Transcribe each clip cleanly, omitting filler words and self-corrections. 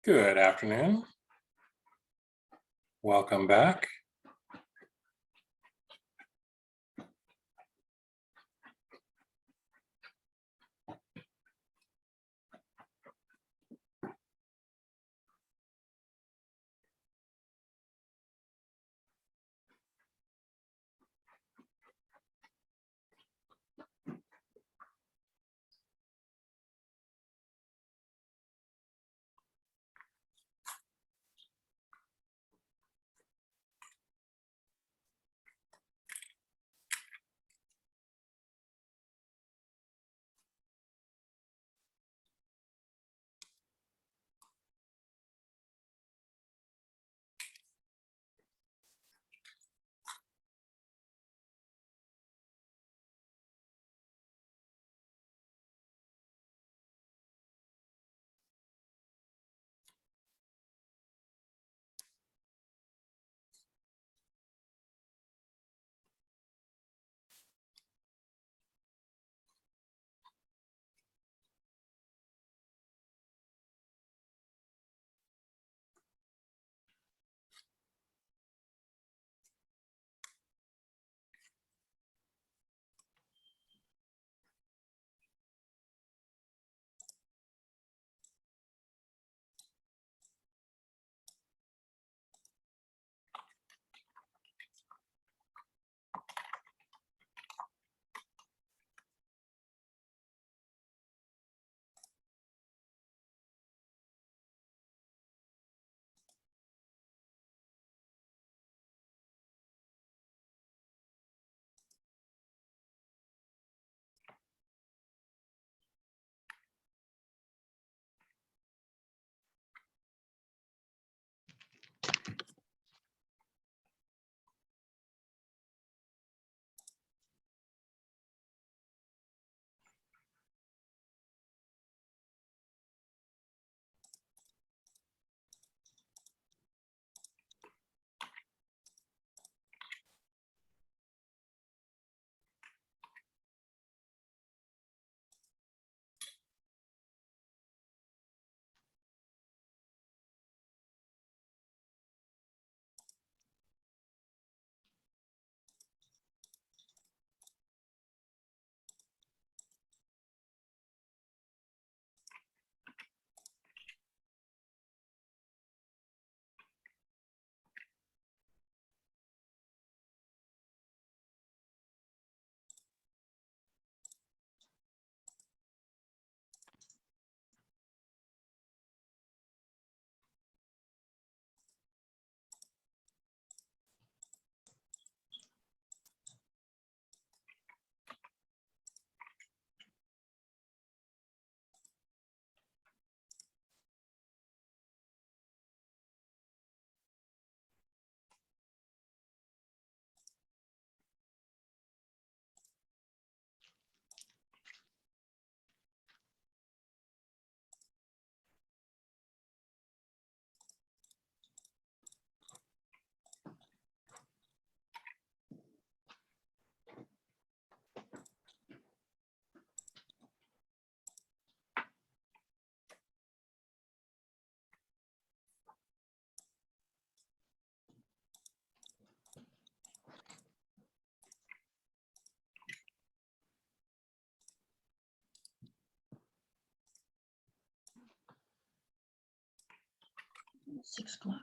Good afternoon. Welcome back. Six o'clock.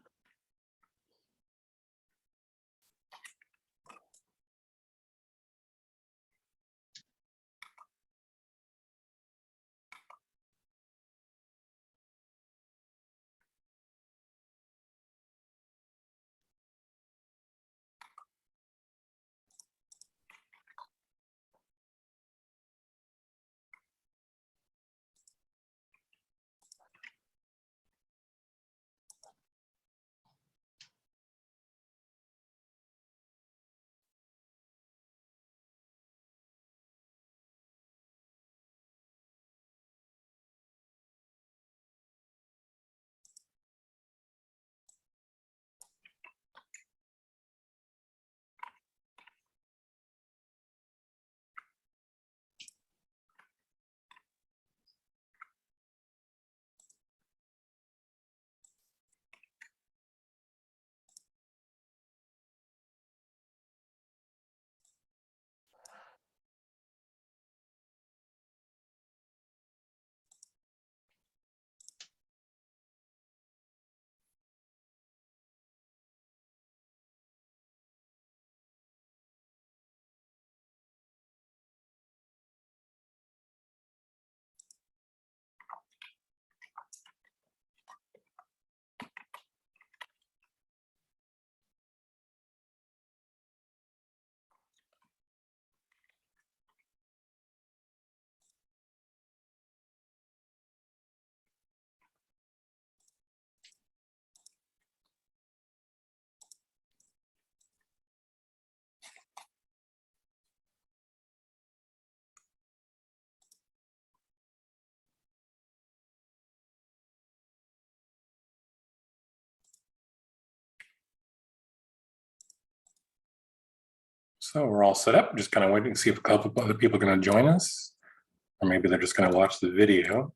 So we're all set up, just kind of waiting to see if a couple of other people are going to join us, or maybe they're just going to watch the video.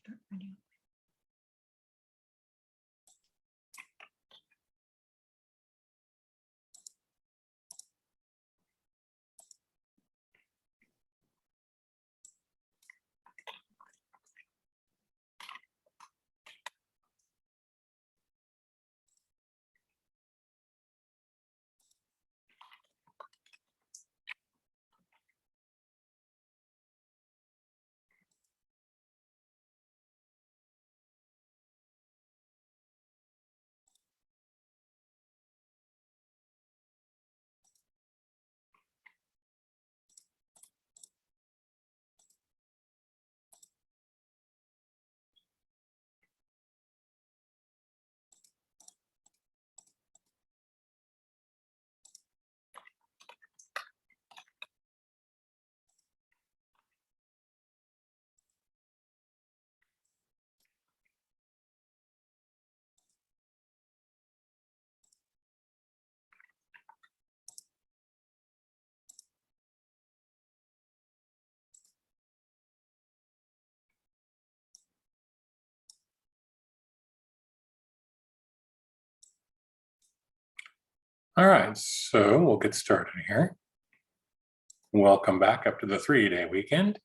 Start video. All right, so we'll get started here. Welcome back up to the 3-day weekend.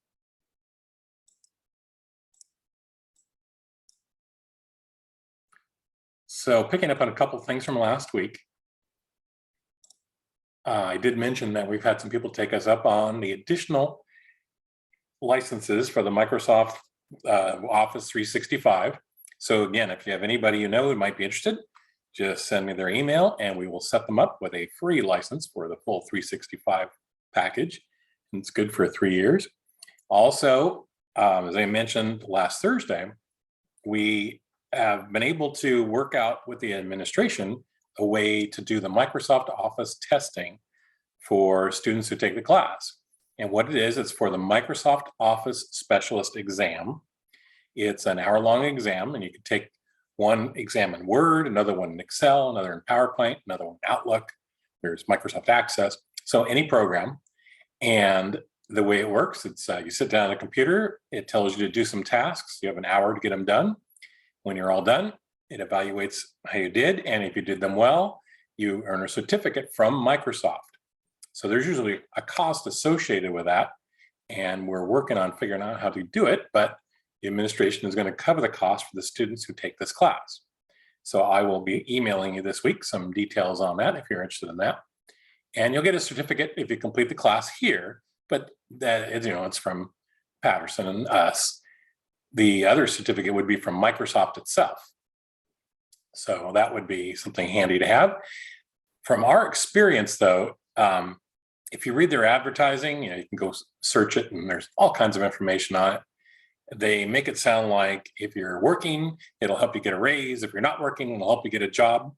So picking up on a couple things from last week, I did mention that we've had some people take us up on the additional licenses for the Microsoft Office 365. So again, if you have anybody you know who might be interested, just send me their email and we will set them up with a free license for the full 365 package. And it's good for 3 years. Also, as I mentioned last Thursday, we have been able to work out with the administration a way to do the Microsoft Office testing for students who take the class. And what it is, it's for the Microsoft Office Specialist exam. It's an hour-long exam, and you can take one exam in Word, another one in Excel, another in PowerPoint, another one in Outlook. There's Microsoft Access, so any program. And the way it works, it's you sit down at a computer, it tells you to do some tasks. You have an hour to get them done. When you're all done, it evaluates how you did, and if you did them well, you earn a certificate from Microsoft. So there's usually a cost associated with that, and we're working on figuring out how to do it, but the administration is going to cover the cost for the students who take this class. So I will be emailing you this week some details on that if you're interested in that. And you'll get a certificate if you complete the class here, but that is, it's from Patterson and us. The other certificate would be from Microsoft itself. So that would be something handy to have. From our experience, though, if you read their advertising, you can go search it, and there's all kinds of information on it. They make it sound like if you're working, it'll help you get a raise. If you're not working, it'll help you get a job.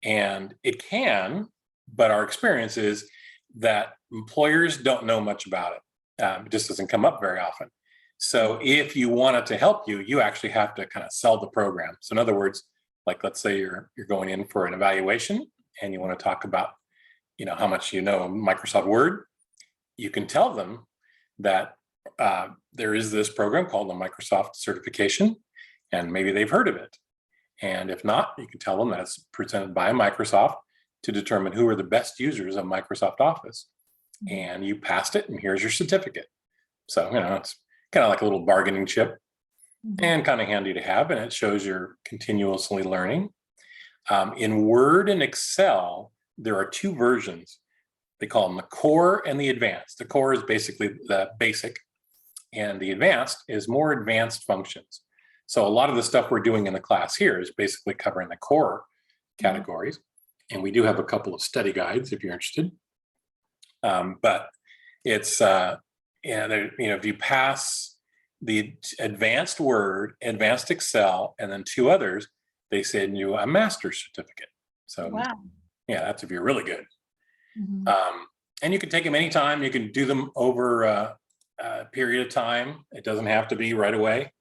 And it can, But our experience is that employers don't know much about it. It just doesn't come up very often. So if you want it to help you, you actually have to kind of sell the program. So in other words, like let's say you're going in for an evaluation and you want to talk about, how much you know Microsoft Word, you can tell them that there is this program called the Microsoft certification, and maybe they've heard of it. And if not, you can tell them that it's presented by Microsoft to determine who are the best users of Microsoft Office. And you passed it, and here's your certificate. So, it's kind of like a little bargaining chip and kind of handy to have, and it shows you're continuously learning. In Word and Excel, there are two versions. They call them the core and the advanced. The core is basically the basic, and the advanced is more advanced functions. So a lot of the stuff we're doing in the class here is basically covering the core categories. And we do have a couple of study guides if you're interested. But it's, if you pass the advanced Word, advanced Excel, and then two others, they send you a master's certificate. So Wow. yeah, that's if you're really good. And you can take them anytime. You can do them over a period of time. It doesn't have to be right away.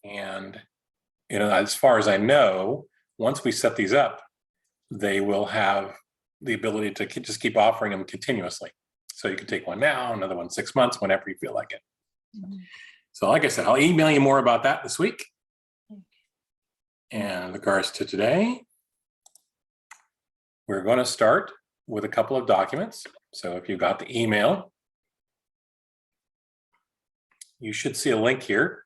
And, as far as I know, once we set these up, they will have the ability to just keep offering them continuously. So you can take one now, another one 6 months, whenever you feel like it. So like I said, I'll email you more about that this week. And in regards to today, we're going to start with a couple of documents. So if you got the email, you should see a link here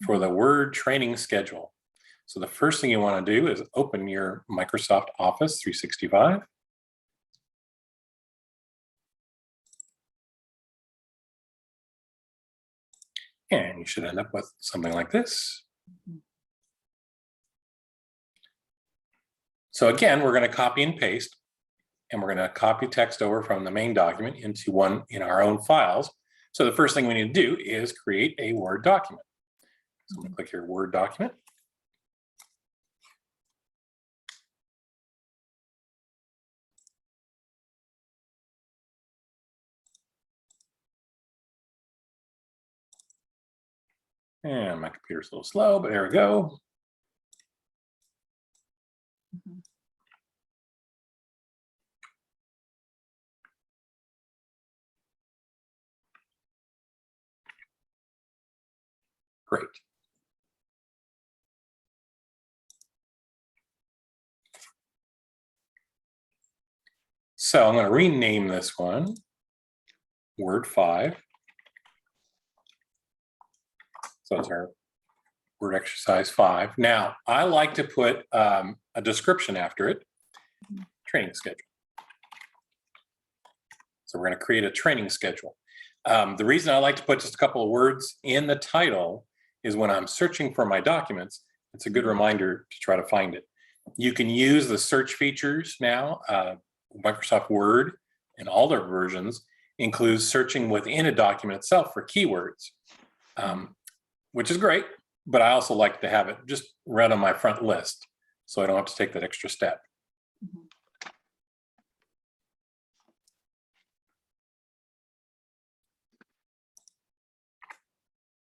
for the Word training schedule. So the first thing you want to do is open your Microsoft Office 365. And you should end up with something like this. So again, we're going to copy and paste, and we're going to copy text over from the main document into one in our own files. So the first thing we need to do is create a Word document. So I'm going to click here, Word document. And my computer's a little slow, but there we go. Great. So I'm going to rename this one Word 5. So it's our Word exercise 5. Now, I like to put a description after it, training schedule. So we're going to create a training schedule. The reason I like to put just a couple of words in the title is when I'm searching for my documents, it's a good reminder to try to find it. You can use the search features now. Microsoft Word and all their versions includes searching within a document itself for keywords, which is great, but I also like to have it just right on my front list so I don't have to take that extra step.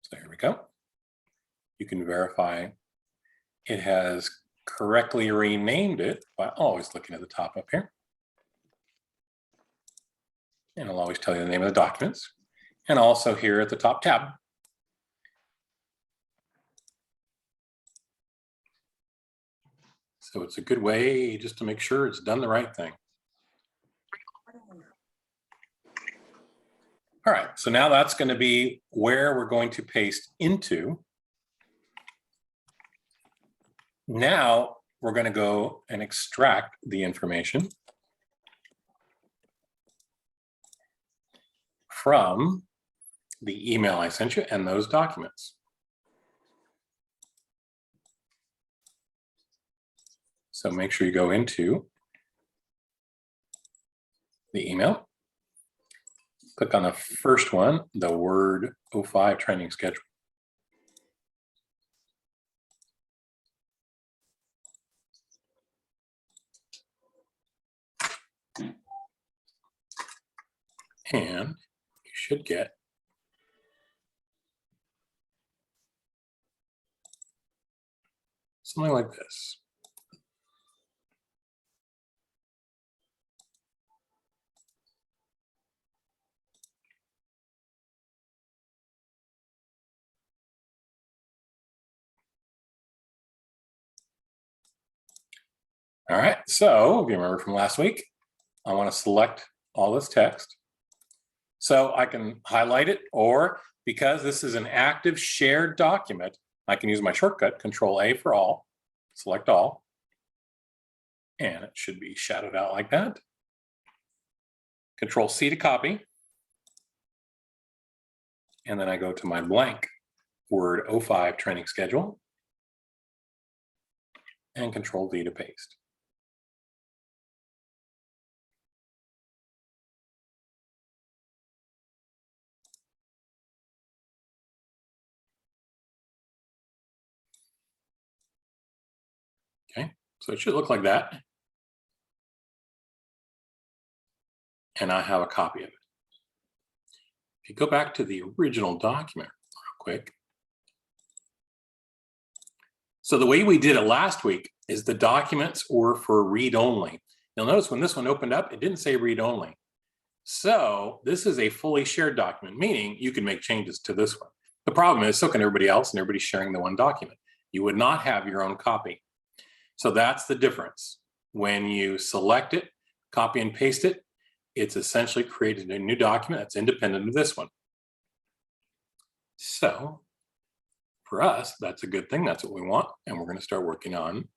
So here we go. You can verify it has correctly renamed it by always looking at the top up here. And it'll always tell you the name of the documents. And also here at the top tab. So it's a good way just to make sure it's done the right thing. All right, so now that's going to be where we're going to paste into. Now we're going to go and extract the information from the email I sent you and those documents. So make sure you go into the email, click on the first one, the Word 05 training schedule. And you should get something like this. All right, so if you remember from last week, I want to select all this text. So I can highlight it, or because this is an active shared document, I can use my shortcut, Control A for all, select all, and it should be shadowed out like that. Control C to copy. And then I go to my blank Word 05 training schedule and Control V to paste. Okay, so it should look like that. And I have a copy of it. If you go back to the original document real quick. So the way we did it last week is the documents were for read only. You'll notice when this one opened up, it didn't say read only. So this is a fully shared document, meaning you can make changes to this one. The problem is so can everybody else, and everybody's sharing the one document. You would not have your own copy. So that's the difference. When you select it, copy and paste it, it's essentially created a new document that's independent of this one. So for us, that's a good thing. That's what we want. And we're going to start working on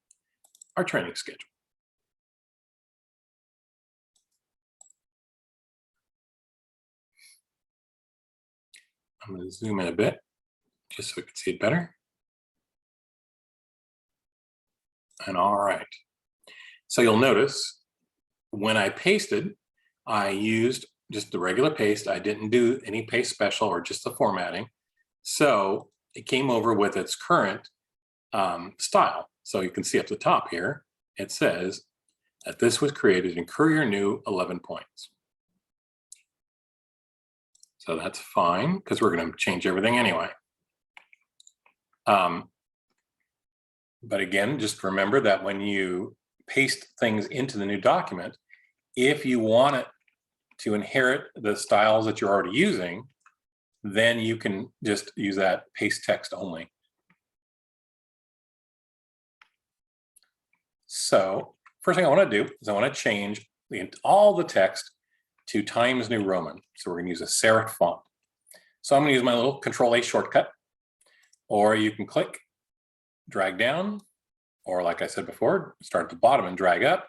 our training schedule. I'm going to zoom in a bit just so we can see it better. And all right. So you'll notice when I pasted, I used just the regular paste. I didn't do any paste special or just the formatting. So it came over with its current style. So you can see up the top here, it says that this was created in Courier New 11 points. So that's fine because we're going to change everything anyway. But again, just remember that when you paste things into the new document, if you want it to inherit the styles that you're already using, then you can just use that paste text only. So first thing I want to do is I want to change all the text to Times New Roman. So we're going to use a serif font. So I'm going to use my little Control A shortcut, or you can click, drag down, or like I said before, start at the bottom and drag up,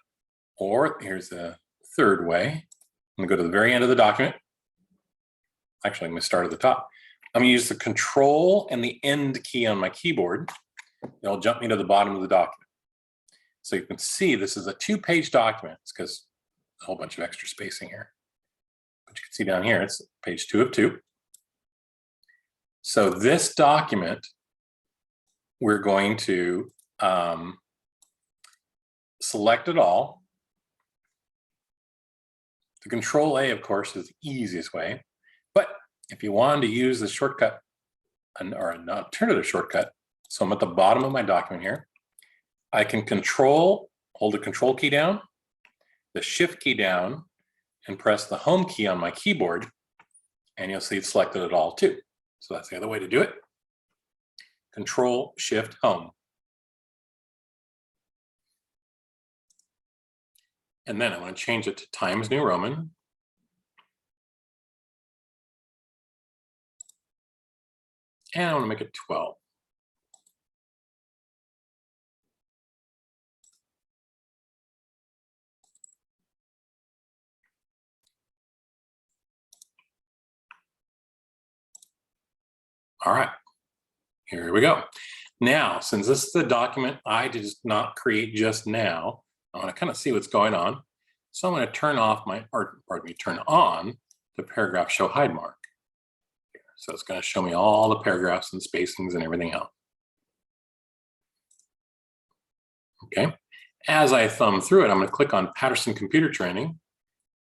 or here's the third way. I'm going to go to the very end of the document. Actually, I'm going to start at the top. I'm going to use the Control and the End key on my keyboard. It'll jump me to the bottom of the document. So you can see this is a 2-page document. It's because a whole bunch of extra spacing here. But you can see down here, it's page 2 of 2. So this document, we're going to select it all. The Control A, of course, is the easiest way. But if you wanted to use the shortcut or an alternative shortcut, so I'm at the bottom of my document here, I can hold the Control key down, the Shift key down, and press the Home key on my keyboard, and you'll see it's selected it all too. So that's the other way to do it. Control, Shift, Home. And then I want to change it to Times New Roman. And I want to make it 12. All right, here we go. Now, since this is the document I did not create just now, I want to kind of see what's going on. So I'm going to turn off turn on the paragraph show hide mark. So it's going to show me all the paragraphs and spacings and everything else. Okay. As I thumb through it, I'm going to click on Patterson Computer Training,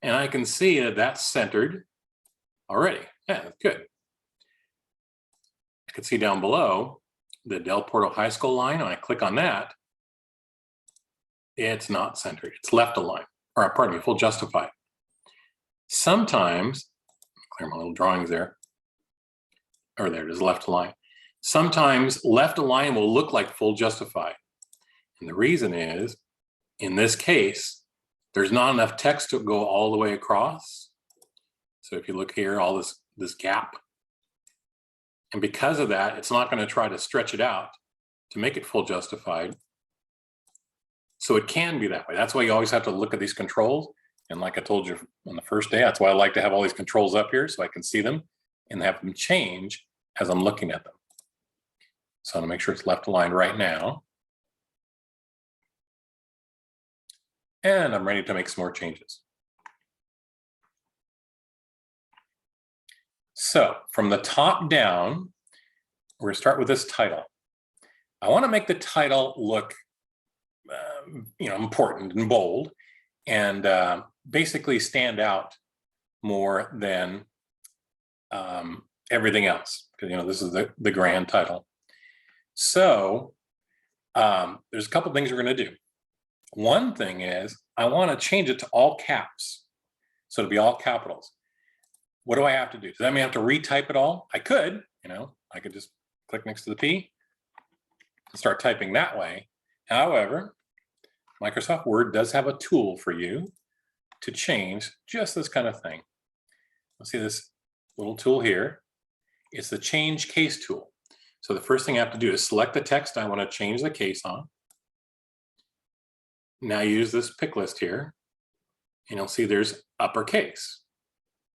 and I can see that that's centered already. Yeah, that's good. I can see down below the Del Porto High School line. When I click on that, it's not centered. It's left align, or pardon me, full justify. Sometimes, clear my little drawings there, or there it is, left align. Sometimes left align will look like full justify. And the reason is, in this case, there's not enough text to go all the way across. So if you look here, all this gap. And because of that, it's not going to try to stretch it out to make it full justified. So it can be that way. That's why you always have to look at these controls. And like I told you on the first day, that's why I like to have all these controls up here so I can see them and have them change as I'm looking at them. So I'm gonna make sure it's left aligned right now. And I'm ready to make some more changes. So from the top down, we're gonna start with this title. I wanna make the title look important and bold, and basically stand out more than everything else, because this is the grand title. So there's a couple things we're going to do. One thing is I want to change it to all caps, so to be all capitals. What do I have to do? Does that mean I have to retype it all? I could, I could just click next to the P and start typing that way. However, Microsoft Word does have a tool for you to change just this kind of thing. You'll see this little tool here. It's the change case tool. So the first thing I have to do is select the text I want to change the case on. Now use this pick list here, and you'll see there's uppercase.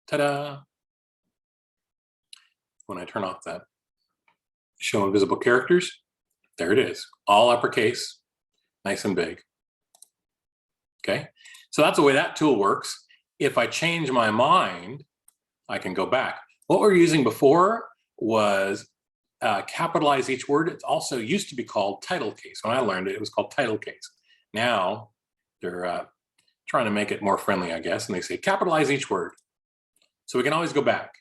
Ta-da! When I turn off that show invisible characters, there it is, all uppercase, nice and big. Okay, so that's the way that tool works. If I change my mind, I can go back. What we're using before was capitalize each word. It also used to be called title case. When I learned it, it was called title case. Now they're trying to make it more friendly, I guess, and they say capitalize each word. So we can always go back.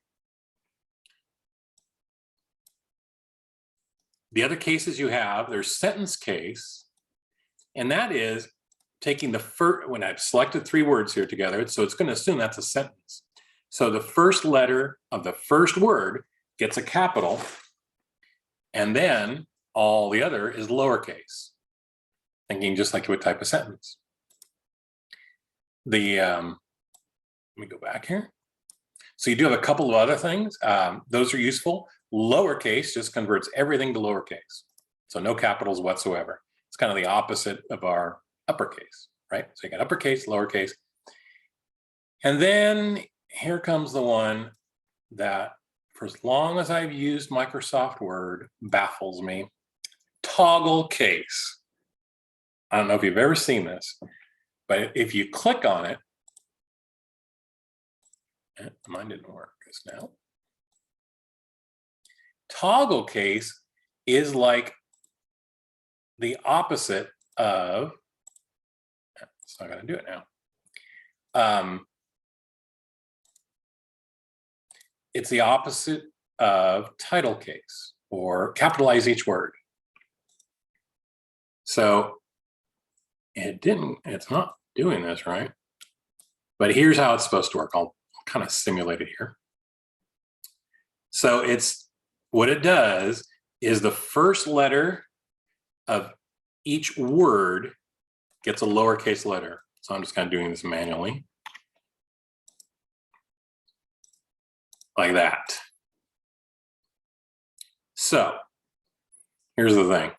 The other cases you have, there's sentence case, and that is taking the first, when I've selected three words here together, so it's going to assume that's a sentence. So the first letter of the first word gets a capital, and then all the other is lowercase, thinking just like you would type a sentence. Let me go back here. So you do have a couple of other things. Those are useful. Lowercase just converts everything to lowercase. So no capitals whatsoever. It's kind of the opposite of our uppercase, right? So you got uppercase, lowercase. And then here comes the one that, for as long as I've used Microsoft Word, baffles me. Toggle case. I don't know if you've ever seen this, but if you click on it, mine didn't work just now. Toggle case is like the opposite of, it's not going to do it now. It's the opposite of title case, or capitalize each word. So it's not doing this right. But here's how it's supposed to work. I'll kind of simulate it here. So what it does is the first letter of each word gets a lowercase letter. So I'm just kind of doing this manually. Like that. So here's the thing.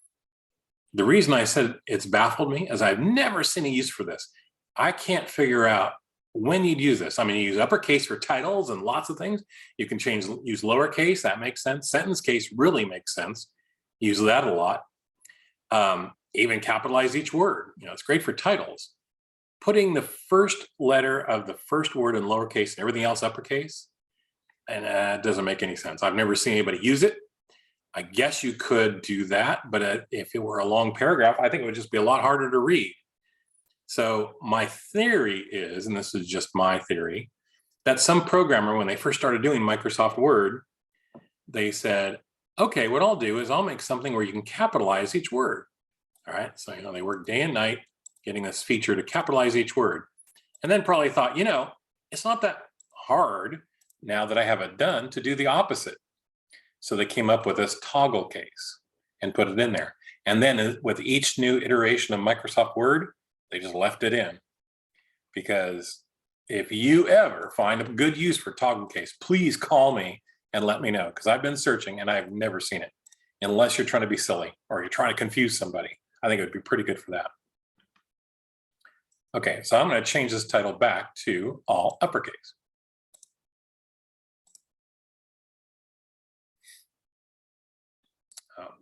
The reason I said it's baffled me is I've never seen a use for this. I can't figure out when you'd use this. I mean, you use uppercase for titles and lots of things. You can use lowercase, that makes sense. Sentence case really makes sense. Use that a lot. Even capitalize each word. It's great for titles. Putting the first letter of the first word in lowercase and everything else uppercase, and it doesn't make any sense. I've never seen anybody use it. I guess you could do that, but if it were a long paragraph, I think it would just be a lot harder to read. So my theory is, and this is just my theory, that some programmer, when they first started doing Microsoft Word, they said, okay, what I'll do is I'll make something where you can capitalize each word. All right, so they work day and night getting this feature to capitalize each word. And then probably thought, it's not that hard now that I have it done to do the opposite. So they came up with this toggle case and put it in there. And then with each new iteration of Microsoft Word, they just left it in. Because if you ever find a good use for toggle case, please call me and let me know, because I've been searching and I've never seen it, unless you're trying to be silly or you're trying to confuse somebody. I think it would be pretty good for that. Okay, so I'm going to change this title back to all uppercase.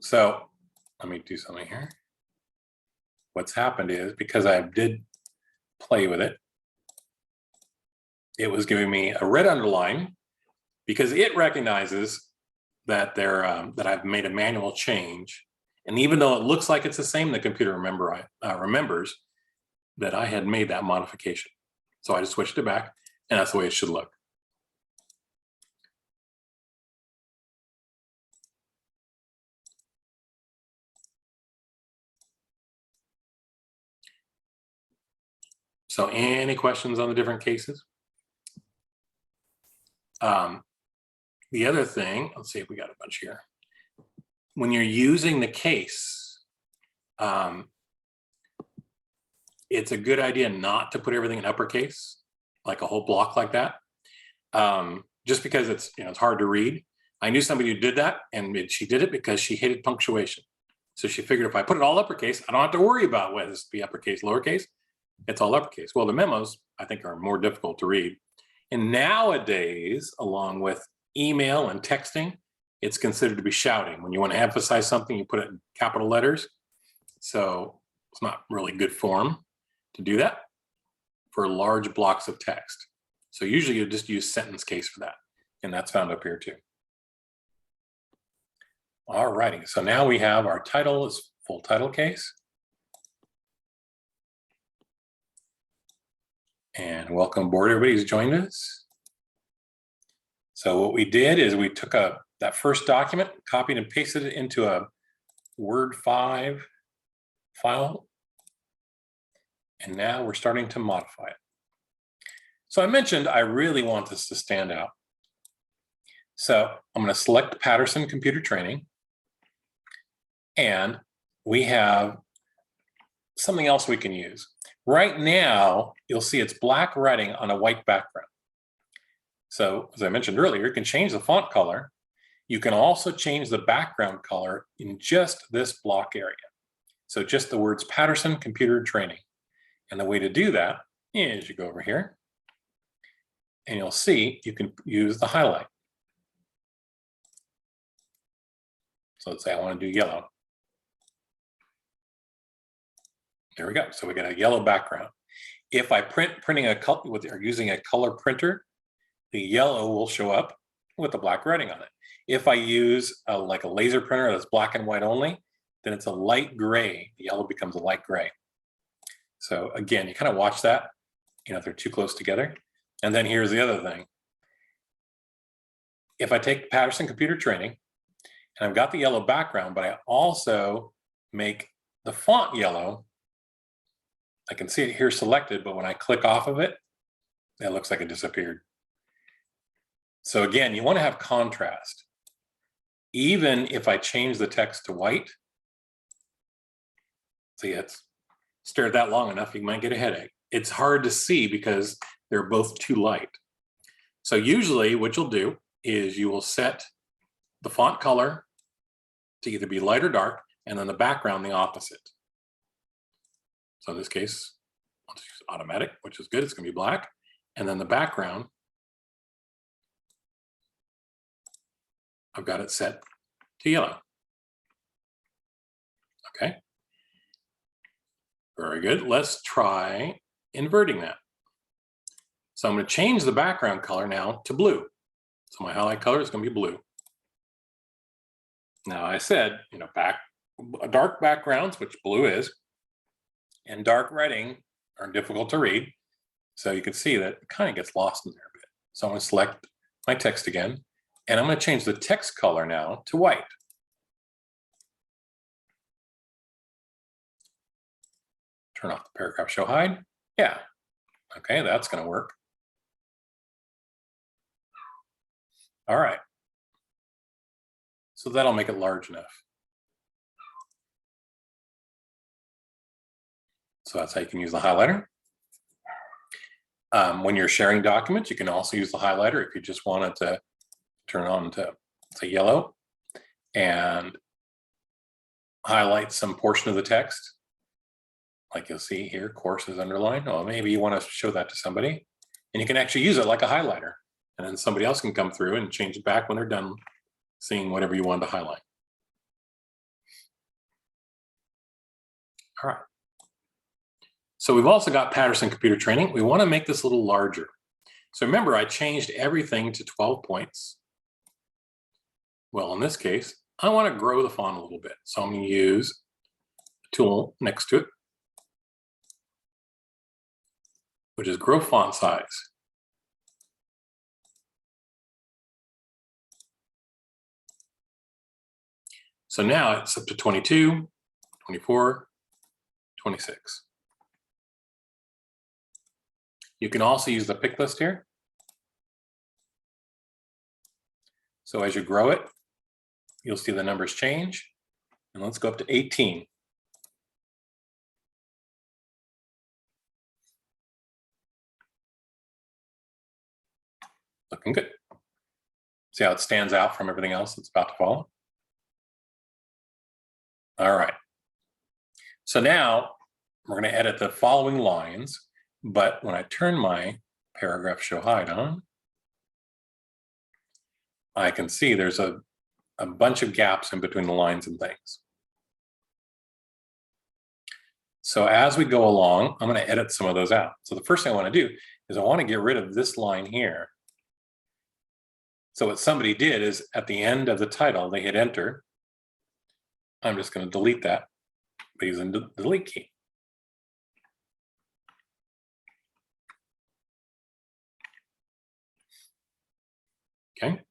So let me do something here. What's happened is, because I did play with it, it was giving me a red underline because it recognizes that that I've made a manual change. And even though it looks like it's the same, the computer remembers that I had made that modification. So I just switched it back, and that's the way it should look. So any questions on the different cases? The other thing, let's see if we got a bunch here. When you're using the case, it's a good idea not to put everything in uppercase, like a whole block like that, just because it's hard to read. I knew somebody who did that, and she did it because she hated punctuation. So she figured if I put it all uppercase, I don't have to worry about whether it's be uppercase, lowercase. It's all uppercase. Well, the memos, I think, are more difficult to read. And nowadays, along with email and texting, it's considered to be shouting. When you want to emphasize something, you put it in capital letters. So it's not really good form to do that for large blocks of text. So usually you just use sentence case for that. And that's found up here too. All righty, so now we have our title is full title case. And welcome aboard, everybody who's joined us. So what we did is we took that first document, copied and pasted it into a Word 5 file. And now we're starting to modify it. So I mentioned I really want this to stand out. So I'm going to select Patterson Computer Training. And we have something else we can use. Right now, you'll see it's black writing on a white background. So as I mentioned earlier, you can change the font color. You can also change the background color in just this block area. So just the words Patterson Computer Training. And the way to do that is you go over here and you'll see you can use the highlight. So let's say I want to do yellow. There we go. So we got a yellow background. If I printing a color using a color printer, the yellow will show up with the black writing on it. If I use like a laser printer that's black and white only, then it's a light gray. The yellow becomes a light gray. So again, you kind of watch that, if they're too close together. And then here's the other thing. If I take Patterson Computer Training, and I've got the yellow background, but I also make the font yellow, I can see it here selected, but when I click off of it, it looks like it disappeared. So again, you want to have contrast. Even if I change the text to white, see, it's stared that long enough, you might get a headache. It's hard to see because they're both too light. So usually what you'll do is you will set the font color to either be light or dark, and then the background the opposite. So in this case, I'll just use automatic, which is good. It's going to be black. And then the background, I've got it set to yellow. Okay. Very good. Let's try inverting that. So I'm going to change the background color now to blue. So my highlight color is going to be blue. Now I said, dark backgrounds, which blue is, and dark writing are difficult to read. So you can see that it kind of gets lost in there a bit. So I'm going to select my text again, and I'm going to change the text color now to white. Turn off the paragraph show hide. Yeah, okay, that's going to work. All right. So that'll make it large enough. So that's how you can use the highlighter. When you're sharing documents, you can also use the highlighter if you just wanted to turn on to, say, yellow and highlight some portion of the text. Like you'll see here, course is underlined. Well, maybe you want to show that to somebody, and you can actually use it like a highlighter, and then somebody else can come through and change it back when they're done seeing whatever you wanted to highlight. All right. So we've also got Patterson Computer Training. We want to make this a little larger. So remember, I changed everything to 12 points. Well, in this case, I want to grow the font a little bit. So I'm going to use the tool next to it, which is grow font size. So now it's up to 22, 24, 26. You can also use the pick list here. So as you grow it, you'll see the numbers change. And let's go up to 18. Looking good. See how it stands out from everything else that's about to follow? All right. So now we're going to edit the following lines, but when I turn my paragraph show hide on, I can see there's a bunch of gaps in between the lines and things. So as we go along, I'm going to edit some of those out. So the first thing I want to do is I want to get rid of this line here. So what somebody did is at the end of the title, they hit enter. I'm just going to delete that by using the delete key. Okay.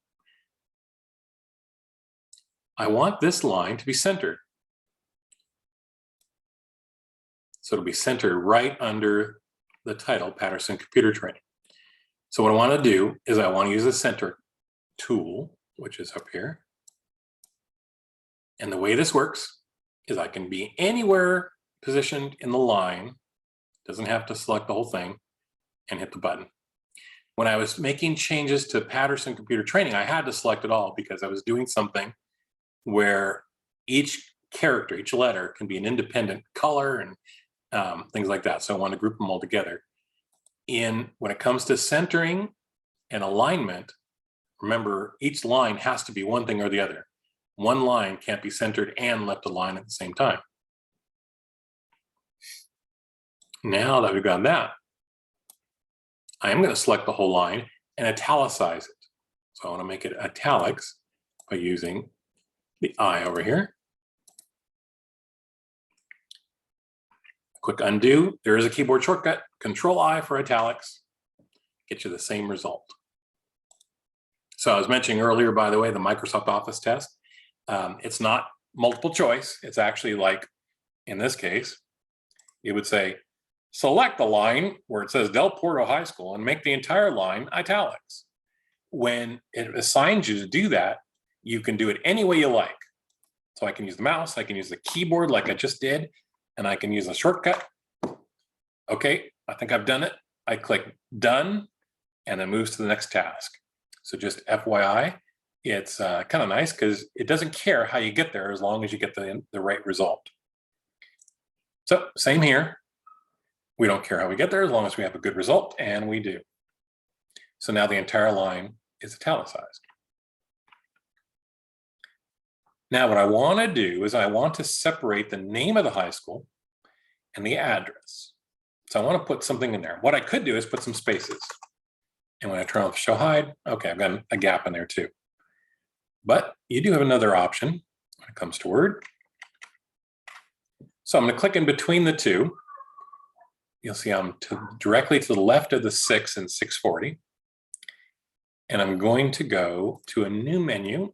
I want this line to be centered. So it'll be centered right under the title, Patterson Computer Training. So what I want to do is I want to use the center tool, which is up here. And the way this works is I can be anywhere positioned in the line, doesn't have to select the whole thing, and hit the button. When I was making changes to Patterson Computer Training, I had to select it all because I was doing something where each character, each letter can be an independent color and things like that. So I want to group them all together. When it comes to centering and alignment, remember each line has to be one thing or the other. One line can't be centered and left aligned at the same time. Now that we've got that, I am going to select the whole line and italicize it. So I want to make it italics by using the I over here. Quick undo. There is a keyboard shortcut, Control I for italics, get you the same result. So I was mentioning earlier, by the way, the Microsoft Office test. It's not multiple choice. It's actually like, in this case, it would say, select the line where it says Del Porto High School and make the entire line italics. When it assigns you to do that, you can do it any way you like. So I can use the mouse, I can use the keyboard like I just did, and I can use a shortcut. Okay, I think I've done it. I click done, and it moves to the next task. So just FYI, it's kind of nice because it doesn't care how you get there as long as you get the right result. So same here. We don't care how we get there as long as we have a good result, and we do. So now the entire line is italicized. Now what I want to do is I want to separate the name of the high school and the address. So I want to put something in there. What I could do is put some spaces. And when I turn off show hide, okay, I've got a gap in there too. But you do have another option when it comes to Word. So I'm going to click in between the two. You'll see I'm directly to the left of the 6 and 640. And I'm going to go to a new menu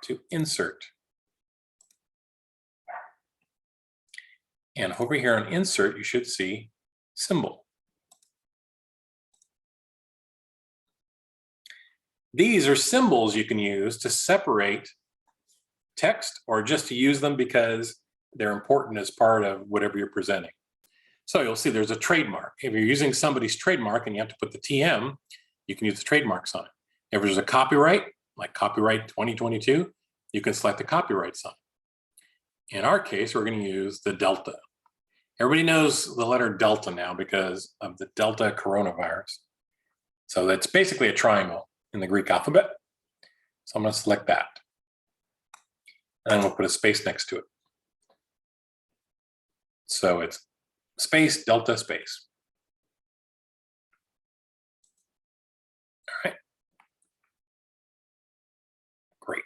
to insert. And over here on insert, you should see symbol. These are symbols you can use to separate text or just to use them because they're important as part of whatever you're presenting. So you'll see there's a trademark. If you're using somebody's trademark and you have to put the TM, you can use the trademark sign. If there's a copyright, like copyright 2022, you can select the copyright sign. In our case, we're going to use the delta. Everybody knows the letter delta now because of the Delta coronavirus. So that's basically a triangle in the Greek alphabet. So I'm going to select that. And then we'll put a space next to it. So it's space, delta, space. All right. Great.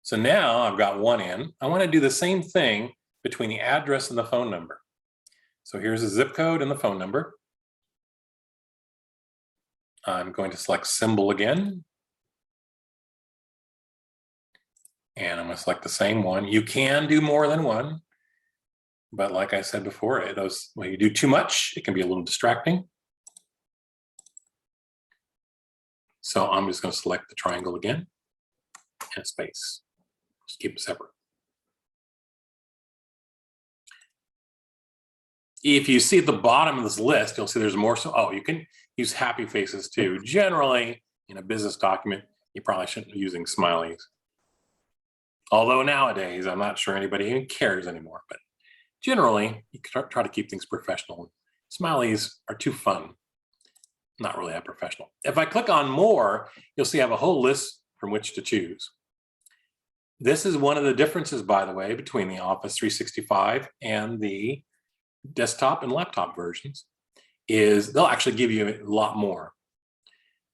So now I've got one in. I want to do the same thing between the address and the phone number. So here's the zip code and the phone number. I'm going to select symbol again. And I'm going to select the same one. You can do more than one. But like I said before, when you do too much, it can be a little distracting. So I'm just going to select the triangle again and space. Just keep it separate. If you see at the bottom of this list, you'll see there's more. So, you can use happy faces too. Generally, in a business document, you probably shouldn't be using smileys. Although nowadays, I'm not sure anybody even cares anymore. But generally, you can try to keep things professional. Smileys are too fun. Not really that professional. If I click on more, you'll see I have a whole list from which to choose. This is one of the differences, by the way, between the Office 365 and the desktop and laptop versions, is they'll actually give you a lot more.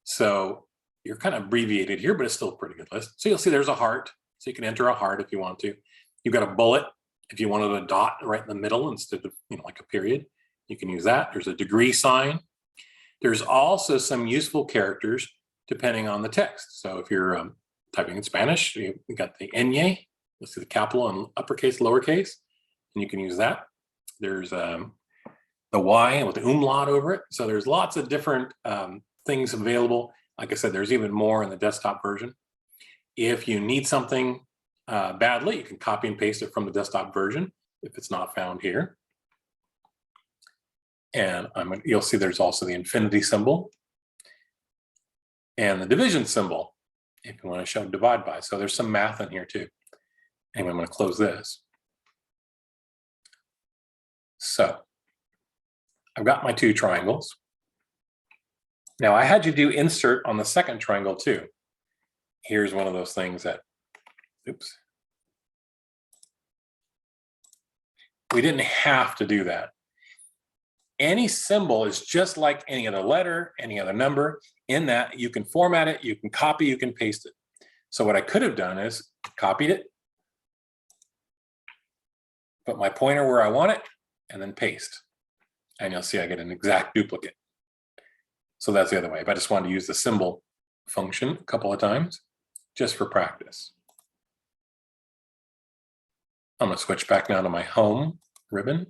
So you're kind of abbreviated here, but it's still a pretty good list. So you'll see there's a heart. So you can enter a heart if you want to. You've got a bullet. If you wanted a dot right in the middle instead of like a period, you can use that. There's a degree sign. There's also some useful characters depending on the text. So if you're typing in Spanish, you got the ñ. You'll see the capital and uppercase, lowercase, and you can use that. There's the Y with the umlaut over it. So there's lots of different things available. Like I said, there's even more in the desktop version. If you need something badly, you can copy and paste it from the desktop version if it's not found here. And you'll see there's also the infinity symbol and the division symbol if you want to show divide by. So there's some math in here too. Anyway, I'm going to close this. So I've got my two triangles. Now I had you do insert on the second triangle too. Here's one of those things that, oops. We didn't have to do that. Any symbol is just like any other letter, any other number, in that you can format it, you can copy, you can paste it. So what I could have done is copied it, put my pointer where I want it, and then paste. And you'll see I get an exact duplicate. So that's the other way. But I just wanted to use the symbol function a couple of times just for practice. I'm going to switch back now to my home ribbon.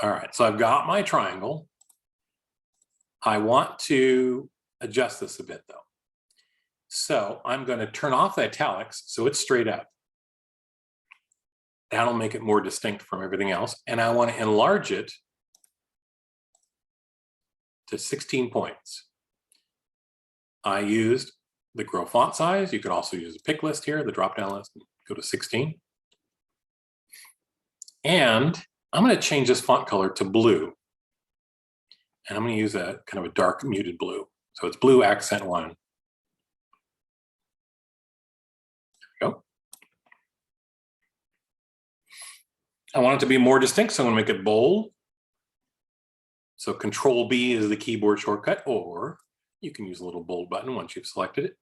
All right, so I've got my triangle. I want to adjust this a bit though. So I'm going to turn off the italics so it's straight up. That'll make it more distinct from everything else. And I want to enlarge it to 16 points. I used the grow font size. You could also use a pick list here, the drop-down list, go to 16. And I'm going to change this font color to blue. And I'm going to use a kind of a dark muted blue. So it's blue accent 1. There we go. I want it to be more distinct, so I'm going to make it bold. So Control B is the keyboard shortcut, or you can use a little bold button once you've selected it.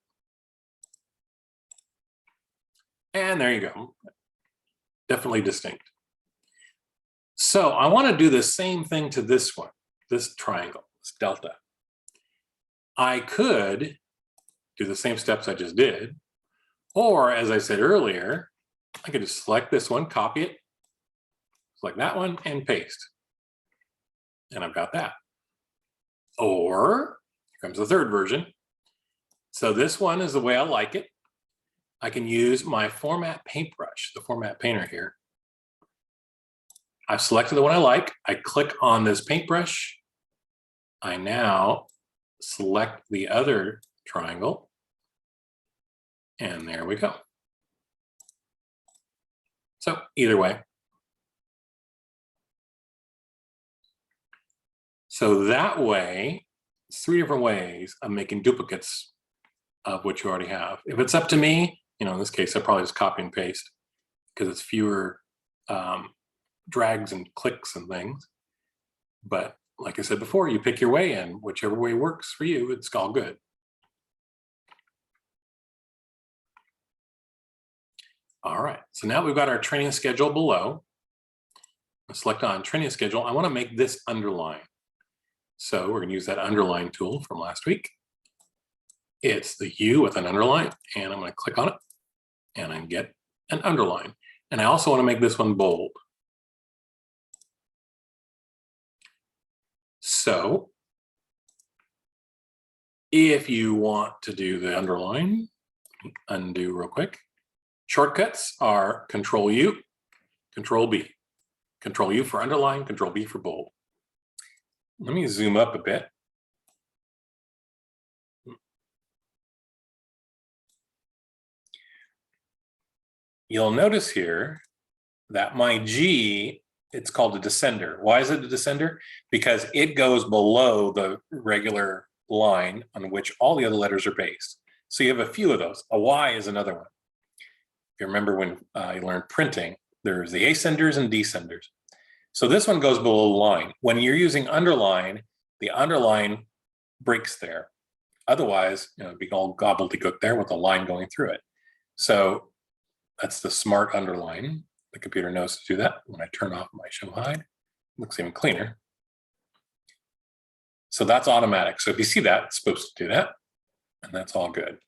And there you go. Definitely distinct. So I want to do the same thing to this one, this triangle, this delta. I could do the same steps I just did, or as I said earlier, I could just select this one, copy it, select that one, and paste. And I've got that. Or here comes the third version. So this one is the way I like it. I can use my format paintbrush, the format painter here. I've selected the one I like. I click on this paintbrush. I now select the other triangle. And there we go. So either way. So that way, 3 different ways of making duplicates of what you already have. If it's up to me, in this case, I probably just copy and paste because it's fewer drags and clicks and things. But like I said before, you pick your way in, whichever way works for you, it's all good. All right, so now we've got our training schedule below. Let's select on training schedule. I want to make this underline. So we're going to use that underline tool from last week. It's the U with an underline, and I'm going to click on it, and I get an underline. And I also want to make this one bold. So if you want to do the underline, undo real quick. Shortcuts are Control U, Control B. Control U for underline, Control B for bold. Let me zoom up a bit. You'll notice here that my G, it's called a descender. Why is it a descender? Because it goes below the regular line on which all the other letters are based. So you have a few of those. A Y is another one. If you remember when you learned printing, there's the ascenders and descenders. So this one goes below the line. When you're using underline, the underline breaks there. Otherwise, it'd be all gobbledygook there with a line going through it. So that's the smart underline. The computer knows to do that. When I turn off my show hide, it looks even cleaner. So that's automatic. So if you see that, it's supposed to do that, and that's all good.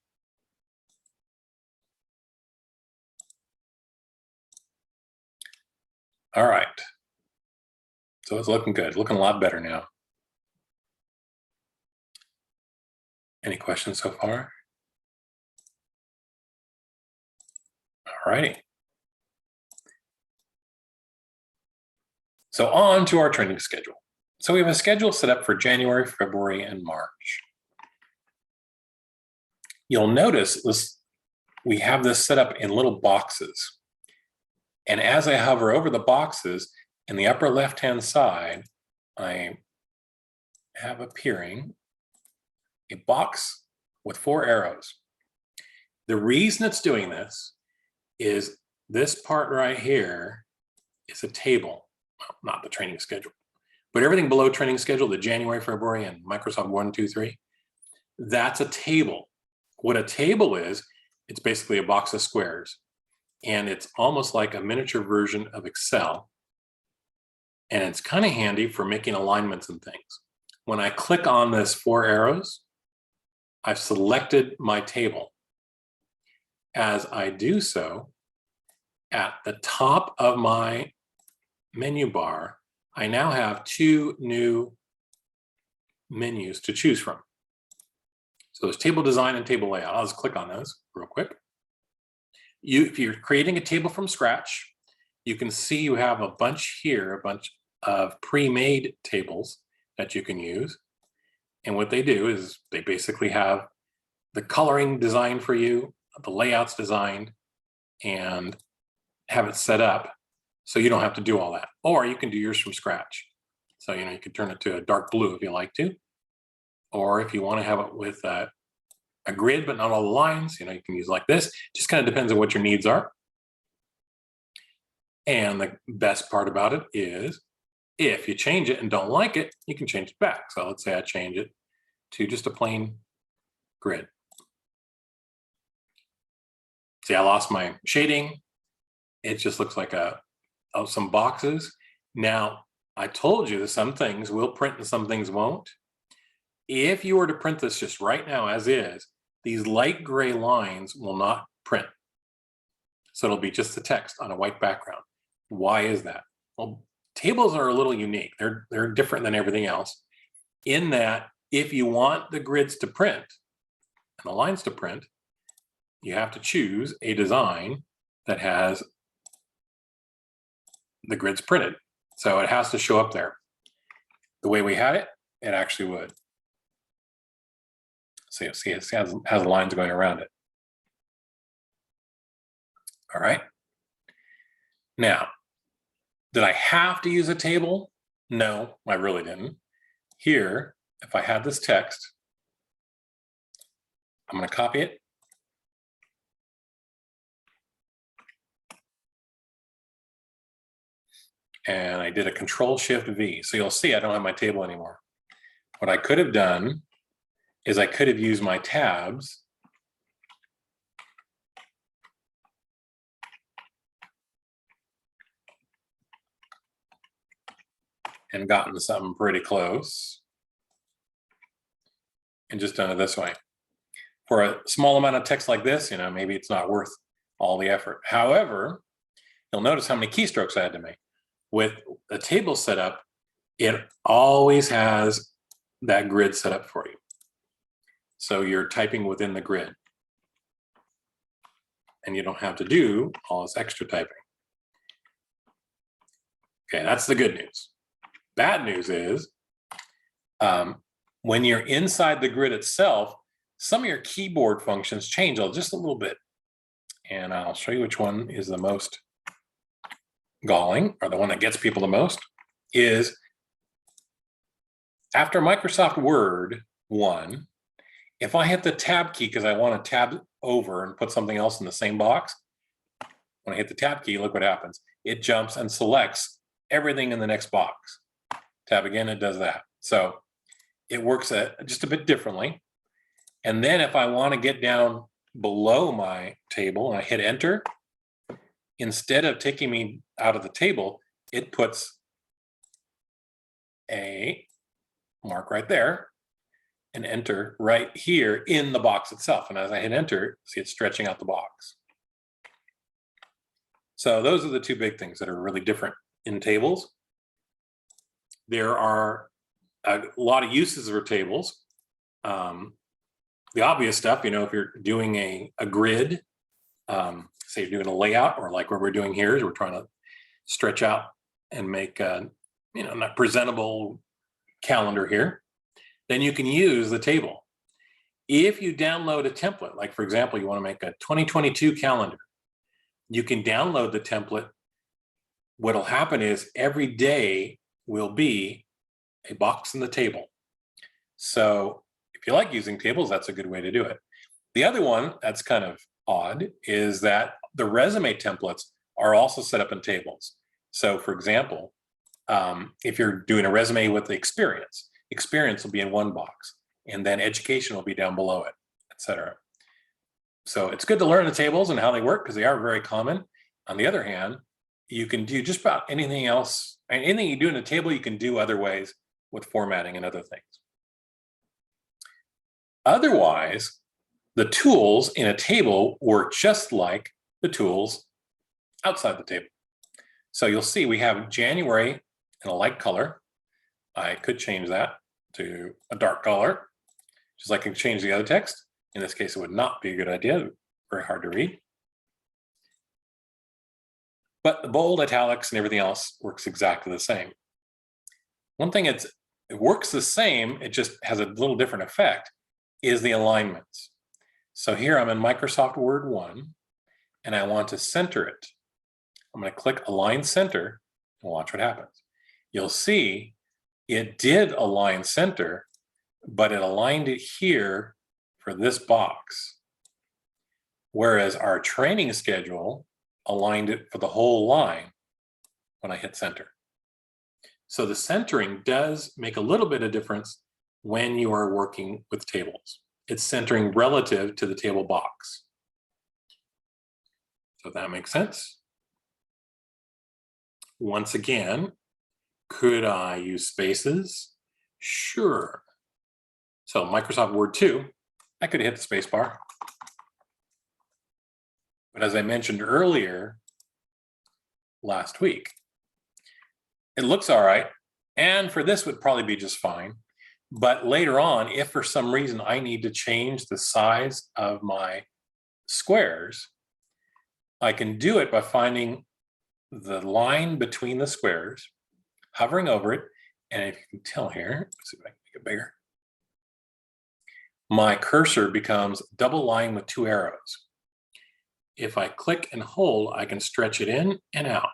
All right. So it's looking good, looking a lot better now. Any questions so far? All righty. So on to our training schedule. So we have a schedule set up for January, February, and March. You'll notice this, we have this set up in little boxes. And as I hover over the boxes, in the upper left-hand side, I have appearing a box with 4 arrows. The reason it's doing this is this part right here is a table, well, not the training schedule, but everything below training schedule, the January, February, and Microsoft 1, 2, 3, that's a table. What a table is, it's basically a box of squares. And it's almost like a miniature version of Excel. And it's kind of handy for making alignments and things. When I click on this 4 arrows, I've selected my table. As I do so, at the top of my menu bar, I now have 2 new menus to choose from. So there's table design and table layout. I'll just click on those real quick. If you're creating a table from scratch, you can see you have a bunch here, a bunch of pre-made tables that you can use. And what they do is they basically have the coloring designed for you, the layouts designed, and have it set up so you don't have to do all that. Or you can do yours from scratch. So, you can turn it to a dark blue if you like to. Or if you want to have it with a grid, but not all the lines, you can use like this. Just kind of depends on what your needs are. And the best part about it is if you change it and don't like it, you can change it back. So let's say I change it to just a plain grid. See, I lost my shading. It just looks like some boxes. Now, I told you that some things will print and some things won't. If you were to print this just right now as is, these light gray lines will not print. So it'll be just the text on a white background. Why is that? Well, tables are a little unique. They're different than everything else in that if you want the grids to print and the lines to print, you have to choose a design that has the grids printed. So it has to show up there. The way we had it, it actually would. So you'll see it has lines going around it. All right. Now, did I have to use a table? No, I really didn't. Here, if I had this text, I'm going to copy it. And I did a Control-Shift-V. So you'll see I don't have my table anymore. What I could have done is I could have used my tabs and gotten something pretty close and just done it this way. For a small amount of text like this, maybe it's not worth all the effort. However, you'll notice how many keystrokes I had to make. With the table set up, it always has that grid set up for you. So you're typing within the grid. And you don't have to do all this extra typing. Okay, that's the good news. Bad news is when you're inside the grid itself, some of your keyboard functions change just a little bit. And I'll show you which one is the most galling, or the one that gets people the most, is after Microsoft Word 1, if I hit the tab key because I want to tab over and put something else in the same box, when I hit the tab key, look what happens. It jumps and selects everything in the next box. Tab again, it does that. So it works just a bit differently. And then if I want to get down below my table and I hit enter, instead of taking me out of the table, it puts a mark right there and enter right here in the box itself. And as I hit enter, see it's stretching out the box. So those are the two big things that are really different in tables. There are a lot of uses for tables. The obvious stuff, if you're doing a grid, say you're doing a layout, or like what we're doing here is we're trying to stretch out and make a not presentable calendar here, then you can use the table. If you download a template, like for example, you want to make a 2022 calendar, you can download the template. What'll happen is every day will be a box in the table. So if you like using tables, that's a good way to do it. The other one that's kind of odd is that the resume templates are also set up in tables. So for example, if you're doing a resume with the experience will be in one box, and then education will be down below it, etc. So it's good to learn the tables and how they work because they are very common. On the other hand, you can do just about anything else, and anything you do in a table, you can do other ways with formatting and other things. Otherwise, the tools in a table work just like the tools outside the table. So you'll see we have January in a light color. I could change that to a dark color, just like I can change the other text. In this case, it would not be a good idea, very hard to read. But the bold, italics, and everything else works exactly the same. One thing it works the same, it just has a little different effect, is the alignments. So here I'm in Microsoft Word 1, and I want to center it. I'm going to click Align Center and watch what happens. You'll see it did align center, but it aligned it here for this box. Whereas our training schedule aligned it for the whole line when I hit center. So the centering does make a little bit of difference when you are working with tables. It's centering relative to the table box. So that makes sense. Once again, Could I use spaces? Sure. So Microsoft Word 2, I could hit the space bar. But as I mentioned earlier, last week, it looks all right. And for this would probably be just fine. But later on, if for some reason I need to change the size of my squares, I can do it by finding the line between the squares, hovering over it. And if you can tell here, let's see if I can make it bigger. My cursor becomes double line with 2 arrows. If I click and hold, I can stretch it in and out.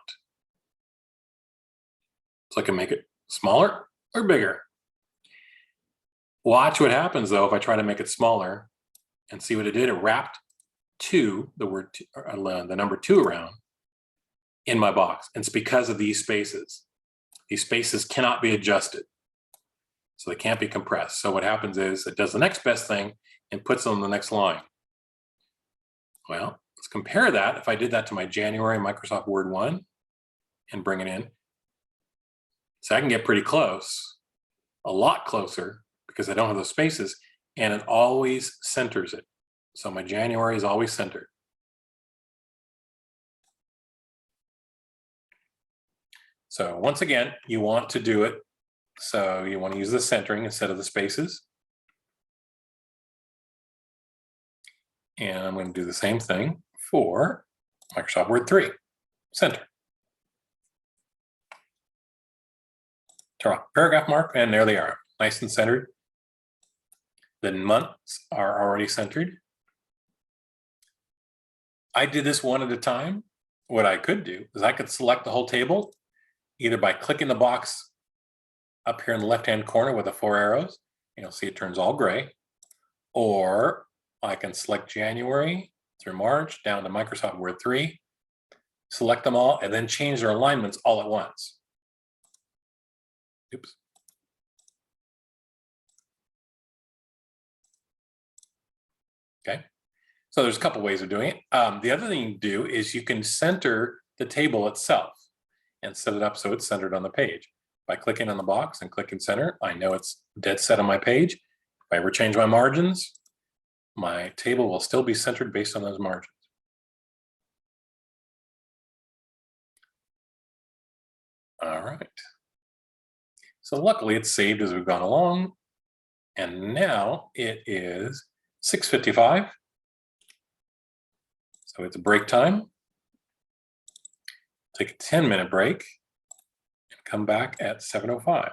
So I can make it smaller or bigger. Watch what happens though if I try to make it smaller, and see what it did. It wrapped the number 2 around in my box. And it's because of these spaces. These spaces cannot be adjusted. So they can't be compressed. So what happens is it does the next best thing and puts on the next line. Well, let's compare that. If I did that to my January Microsoft Word 1 and bring it in, so I can get pretty close, a lot closer, because I don't have those spaces, and it always centers it. So my January is always centered. So once again, you want to do it. So you want to use the centering instead of the spaces. And I'm going to do the same thing for Microsoft Word 3, center. Paragraph mark, and there they are, nice and centered. The months are already centered. I did this one at a time. What I could do is I could select the whole table, either by clicking the box up here in the left-hand corner with the 4 arrows, and you'll see it turns all gray, or I can select January through March down to Microsoft Word 3, select them all, and then change their alignments all at once. Oops. Okay, so there's a couple ways of doing it. The other thing you can do is you can center the table itself and set it up so it's centered on the page. By clicking on the box and clicking center, I know it's dead set on my page. If I ever change my margins, my table will still be centered based on those margins. All right. So luckily it's saved as we've gone along. And now it is 6:55. So it's break time. Take a 10-minute break and come back at 7:05.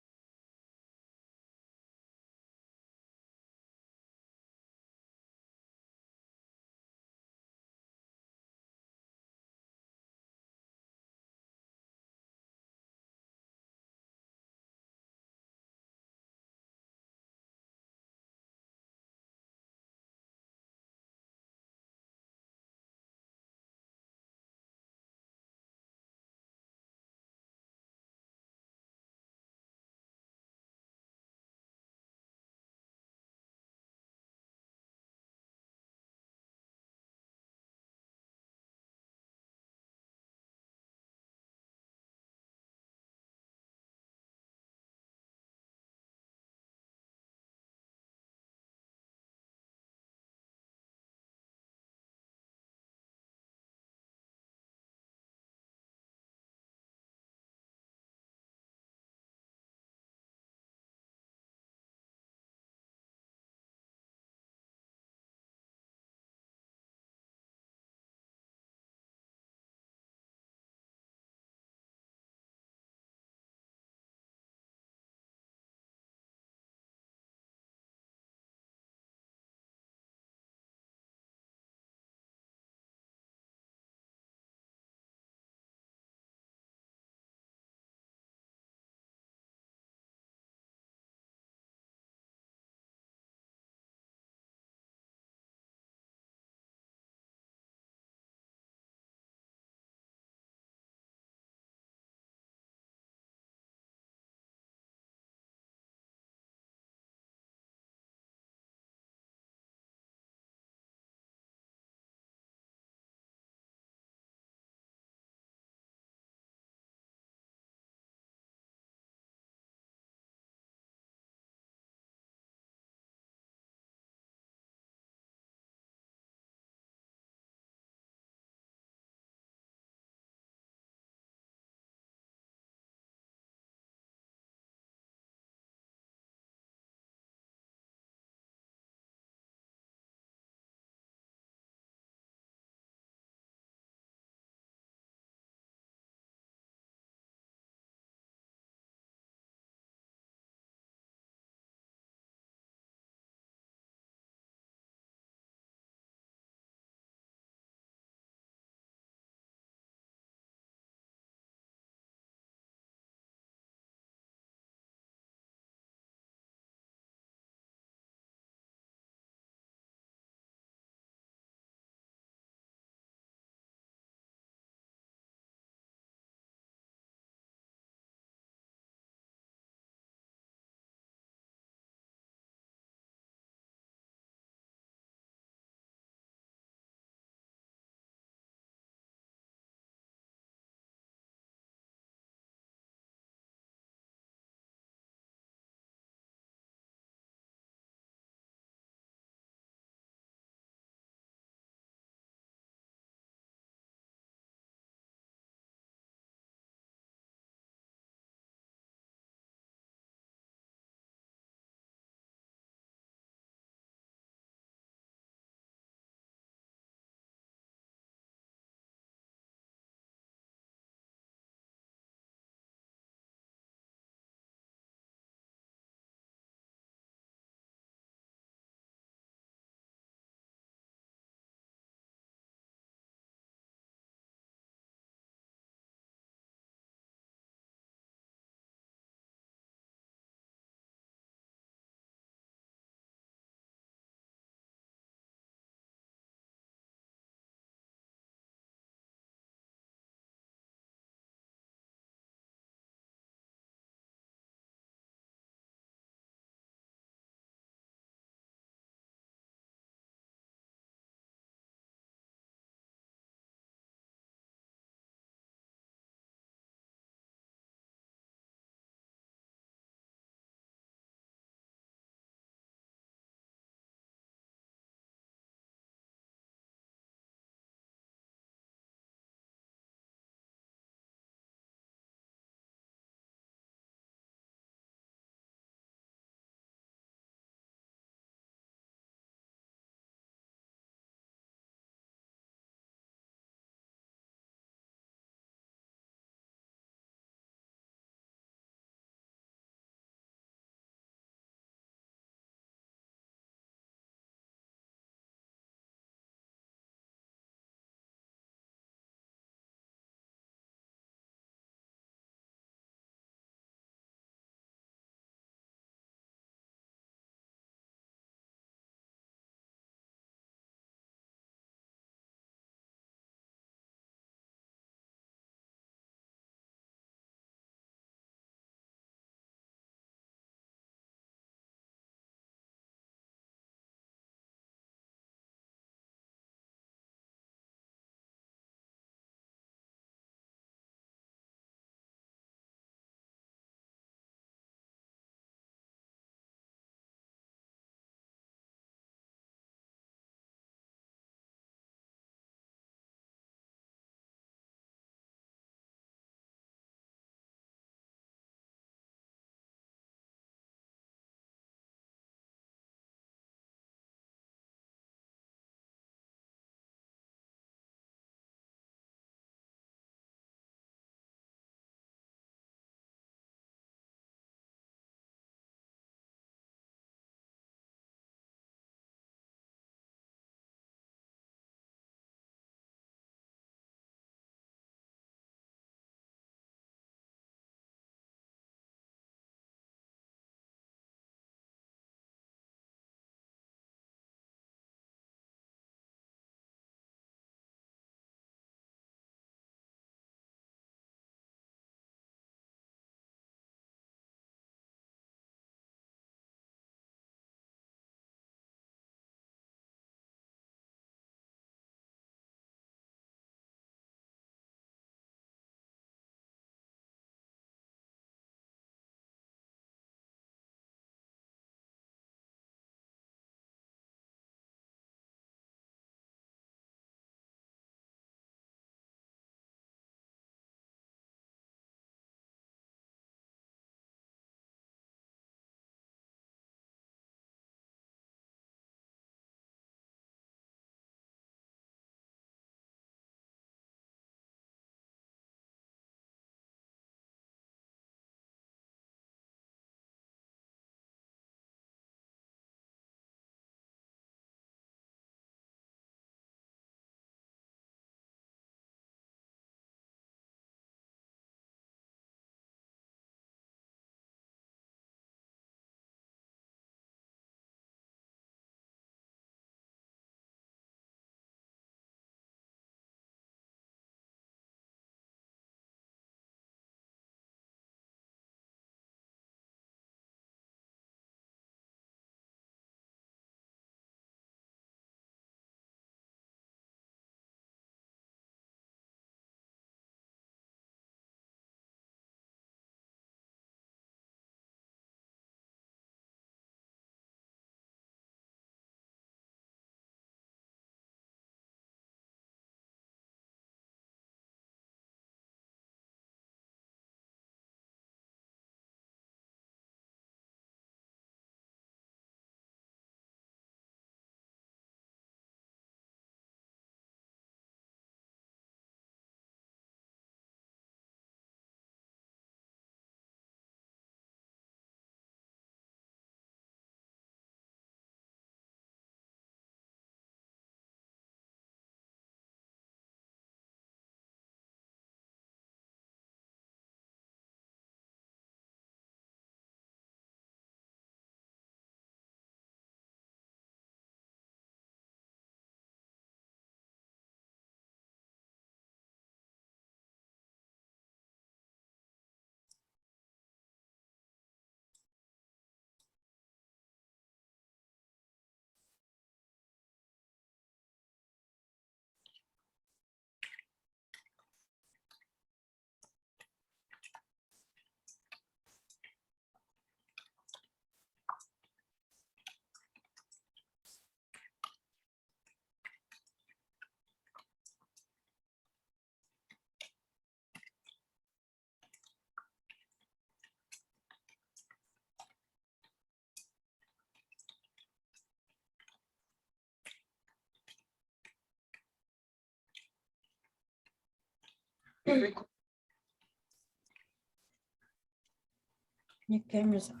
Your camera's on.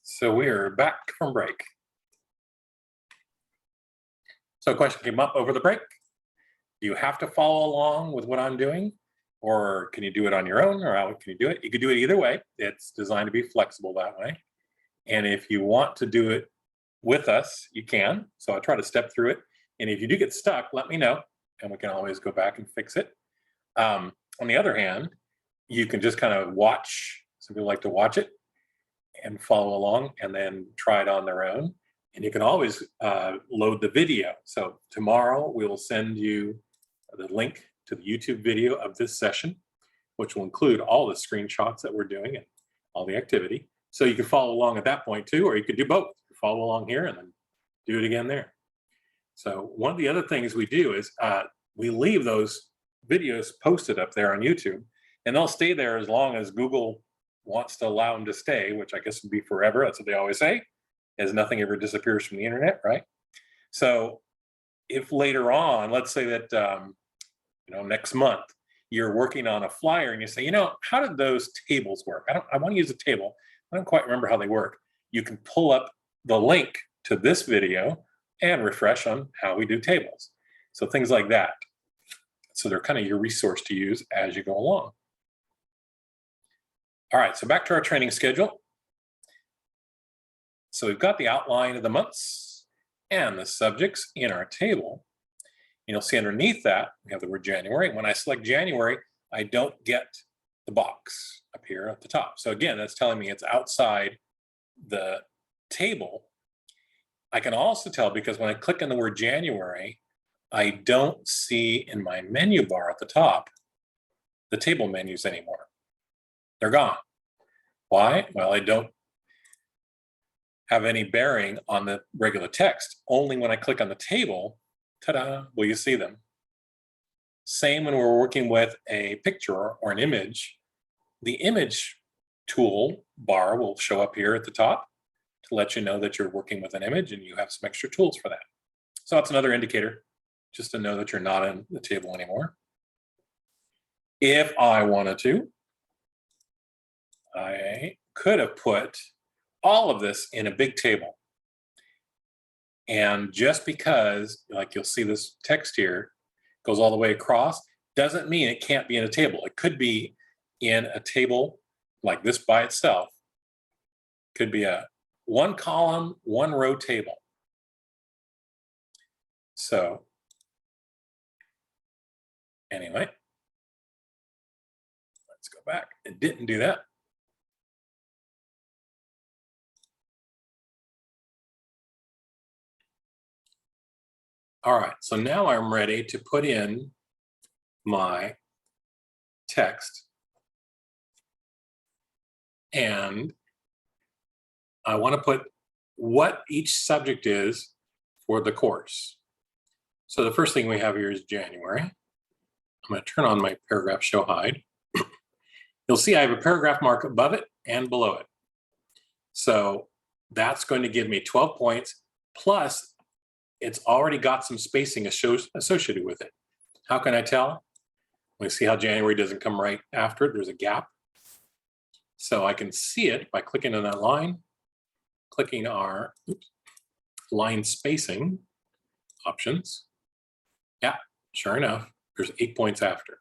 So we are back from break. So a question came up over the break. Do you have to follow along with what I'm doing? Or can you do it on your own? Or how can you do it? You could do it either way. It's designed to be flexible that way. And if you want to do it with us, you can. So I try to step through it. And if you do get stuck, let me know and we can always go back and fix it. On the other hand, you can just kind of watch. Some people like to watch it and follow along and then try it on their own. And you can always load the video. So tomorrow we will send you the link to the YouTube video of this session, which will include all the screenshots that we're doing and all the activity. So you can follow along at that point too, or you could do both. Follow along here and then do it again there. So one of the other things we do is we leave those videos posted up there on YouTube, and they'll stay there as long as Google wants to allow them to stay, which I guess would be forever. That's what they always say, as nothing ever disappears from the internet, right? So if later on, let's say that next month you're working on a flyer and you say, how did those tables work? I want to use a table. I don't quite remember how they work. You can pull up the link to this video and refresh on how we do tables. So things like that. So they're kind of your resource to use as you go along. All right, so back to our training schedule. So we've got the outline of the months and the subjects in our table. You'll see underneath that, we have the word January. When I select January, I don't get the box up here at the top. So again, that's telling me it's outside the table. I can also tell because when I click on the word January, I don't see in my menu bar at the top the table menus anymore. They're gone. Why? Well, I don't have any bearing on the regular text. Only when I click on the table, ta-da, will you see them. Same when we're working with a picture or an image. The image tool bar will show up here at the top to let you know that you're working with an image and you have some extra tools for that. So that's another indicator, just to know that you're not in the table anymore. If I wanted to, I could have put all of this in a big table. And just because, like you'll see this text here, goes all the way across, doesn't mean it can't be in a table. It could be in a table like this by itself. Could be a one column, one row table. So anyway, let's go back. It didn't do that. All right, so now I'm ready to put in my text. And I want to put what each subject is for the course. So the first thing we have here is January. I'm going to turn on my paragraph show hide. You'll see I have a paragraph mark above it and below it. So that's going to give me 12 points, plus it's already got some spacing associated with it. How can I tell? We see how January doesn't come right after it. There's a gap. So I can see it by clicking on that line, clicking our line spacing options. Yeah, sure enough, there's 8 points after.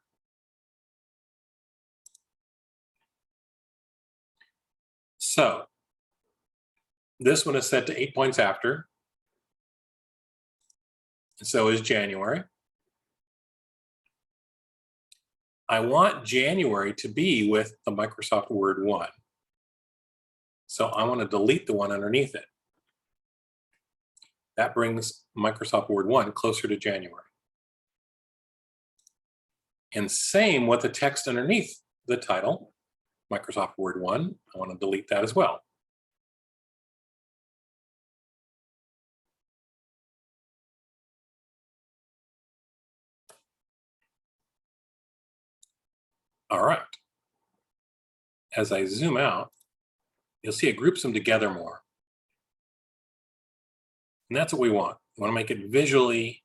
So this one is set to 8 points after. And so is January. I want January to be with the Microsoft Word 1. So I want to delete the one underneath it. That brings Microsoft Word 1 closer to January. And same with the text underneath the title, Microsoft Word 1. I want to delete that as well. All right. As I zoom out, you'll see it groups them together more. And that's what we want. We want to make it visually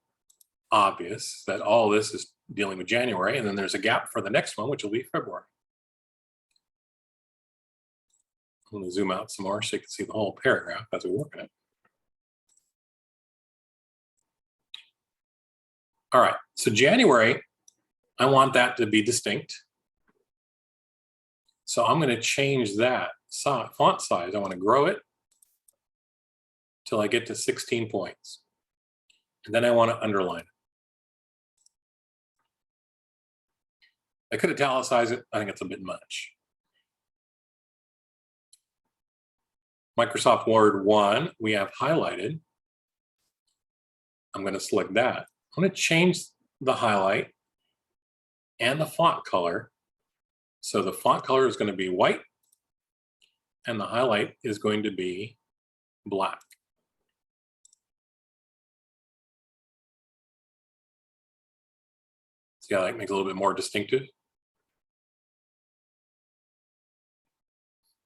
obvious that all this is dealing with January, and then there's a gap for the next one, which will be February. I'm going to zoom out some more so you can see the whole paragraph as we work on it. All right, so January, I want that to be distinct. So I'm going to change that font size. I want to grow it till I get to 16 points. And then I want to underline it. I could italicize it. I think it's a bit much. Microsoft Word 1, we have highlighted. I'm going to select that. I'm going to change the highlight and the font color. So the font color is going to be white and the highlight is going to be black. See how that makes it a little bit more distinctive?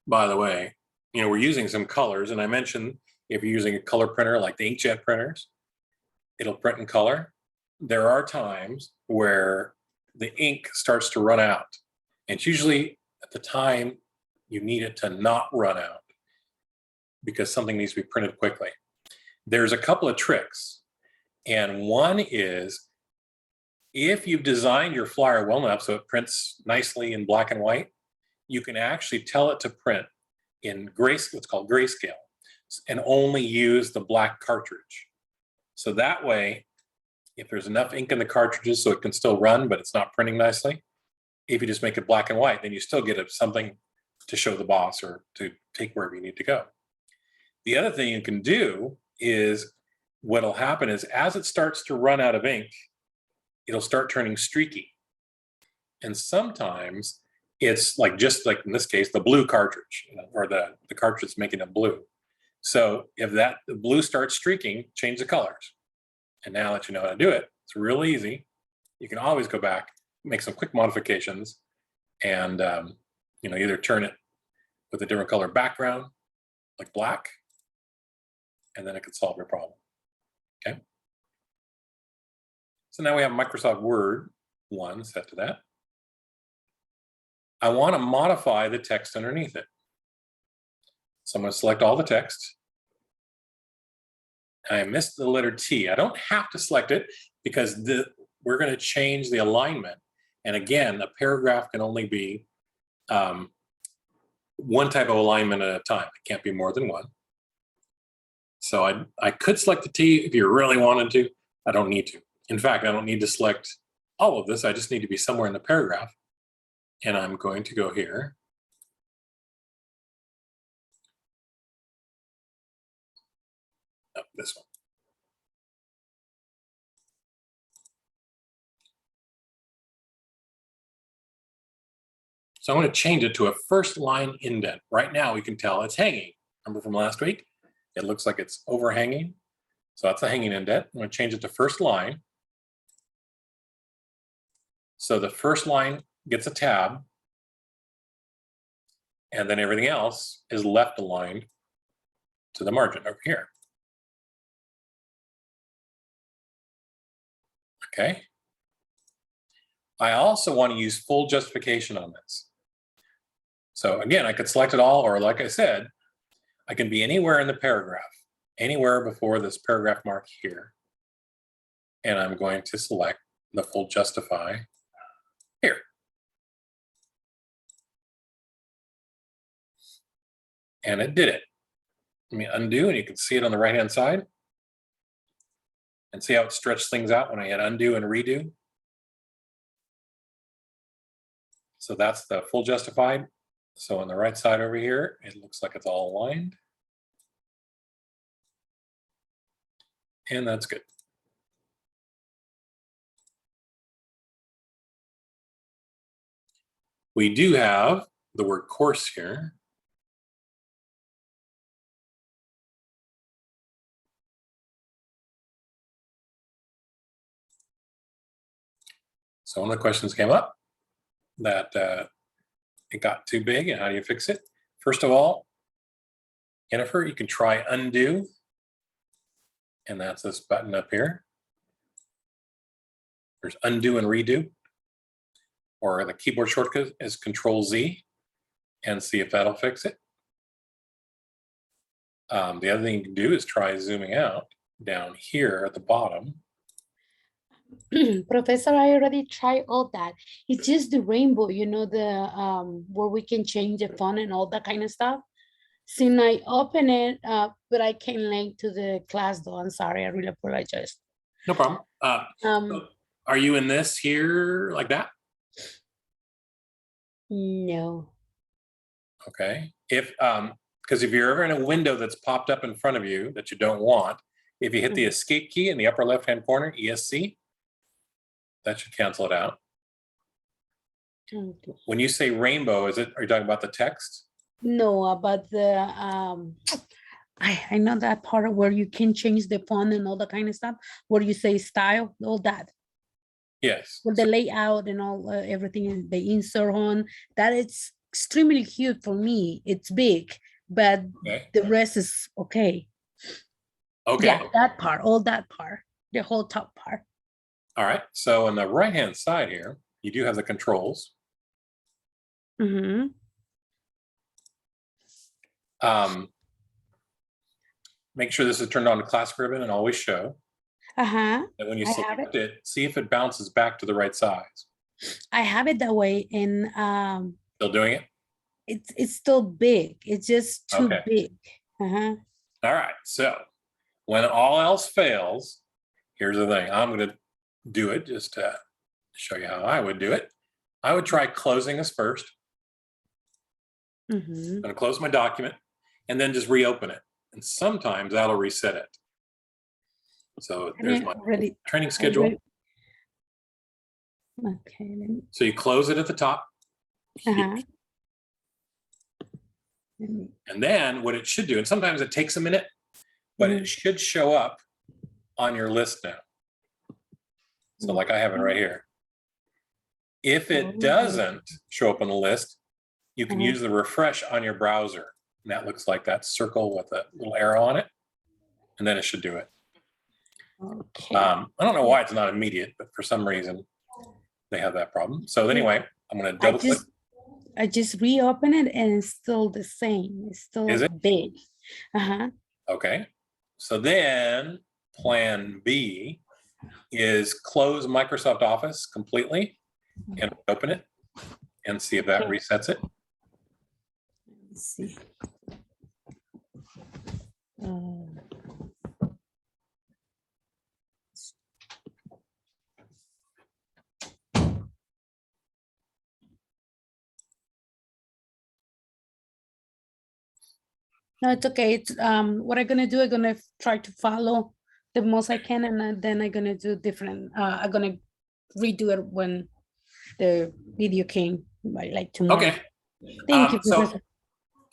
By the way, we're using some colors, and I mentioned if you're using a color printer like the inkjet printers, it'll print in color. There are times where the ink starts to run out. And it's usually at the time you need it to not run out because something needs to be printed quickly. There's a couple of tricks. And one is if you've designed your flyer well enough so it prints nicely in black and white, you can actually tell it to print in what's called grayscale, and only use the black cartridge. So that way, if there's enough ink in the cartridges so it can still run, but it's not printing nicely, if you just make it black and white, then you still get something to show the boss or to take wherever you need to go. The other thing you can do is what'll happen is as it starts to run out of ink, it'll start turning streaky. And sometimes it's just like in this case, the blue cartridge, or the cartridge is making it blue. So if the blue starts streaking, change the colors. And now that you know how to do it, it's real easy. You can always go back, make some quick modifications, and either turn it with a different color background, like black, and then it can solve your problem. Okay. So now we have Microsoft Word 1 set to that. I want to modify the text underneath it. So I'm going to select all the text. I missed the letter T. I don't have to select it because we're going to change the alignment. And again, a paragraph can only be one type of alignment at a time. It can't be more than one. So I could select the T if you really wanted to. I don't need to. In fact, I don't need to select all of this. I just need to be somewhere in the paragraph. And I'm going to go here. Oh, this one. So I'm going to change it to a first line indent. Right now we can tell it's hanging. Remember from last week? It looks like it's overhanging. So that's a hanging indent. I'm going to change it to first line. So the first line gets a tab. And then everything else is left aligned to the margin over here. Okay. I also want to use full justification on this. So again, I could select it all, or like I said, I can be anywhere in the paragraph, anywhere before this paragraph mark here. And I'm going to select the full justify here. And it did it. Let me undo, and you can see it on the right-hand side. And see how it stretched things out when I hit undo and redo. So that's the full justified. So on the right side over here, it looks like it's all aligned. And that's good. We do have the word course here. So one of the questions came up. that it got too big, and how do you fix it? First of all, Jennifer, you can try undo, and that's this button up here. There's undo and redo, or the keyboard shortcut is Control Z, and see if that'll fix it. The other thing you can do is try zooming out down here at the bottom. Professor, I already tried all that. It's just the rainbow, you know, the where we can change the font and all that kind of stuff. Since I open it, but I can't link to the class though. I'm sorry, I really apologize. No problem. Are you in this here like that? No. Okay. If because if you're ever in a window that's popped up in front of you that you don't want, if you hit the escape key in the upper left-hand corner, ESC, that should cancel it out. Okay. When you say rainbow, are you talking about the text? No, about the I know that part where you can change the font and all that kind of stuff, where you say style, all that. Yes. With the layout and all everything, the insert on that, it's extremely cute for me. It's big, but Okay. the rest is okay. Okay. Yeah, that part, all that part, the whole top part. All right. So on the right-hand side here, you do have the controls. Mm-hmm. Make sure this is turned on to class ribbon and always show. Uh-huh. And when you I have select it, see if it bounces back to the right size. I have it that way, and Still doing it? it's still big. It's just too Okay. big. Uh-huh. All right. So when all else fails, here's the thing. I'm going to do it just to show you how I would do it. I would try closing this first. Mm-hmm. I'm going to close my document and then just reopen it. And sometimes that'll reset it. So there's my training schedule. Okay. So you close it at the top. Uh-huh. And then what it should do, and sometimes it takes a minute, but it should show up on your list now. So like I have it right here. If it doesn't show up on the list, you can use the refresh on your browser. And that looks like that circle with a little arrow on it. And then it should do it. Okay. I don't know why it's not immediate, but for some reason they have that problem. So anyway, I'm going to double click. I just reopen it and it's still the same. It's still Is it? big. Uh-huh. Okay. So then plan B is close Microsoft Office completely and open it and see if that resets it. Let's see. No, it's okay. It's what I'm gonna do, I'm gonna try to follow the most I can, and then I'm gonna do different. I'm gonna redo it when the video came, by like tomorrow. Okay. Thank you, So, Professor.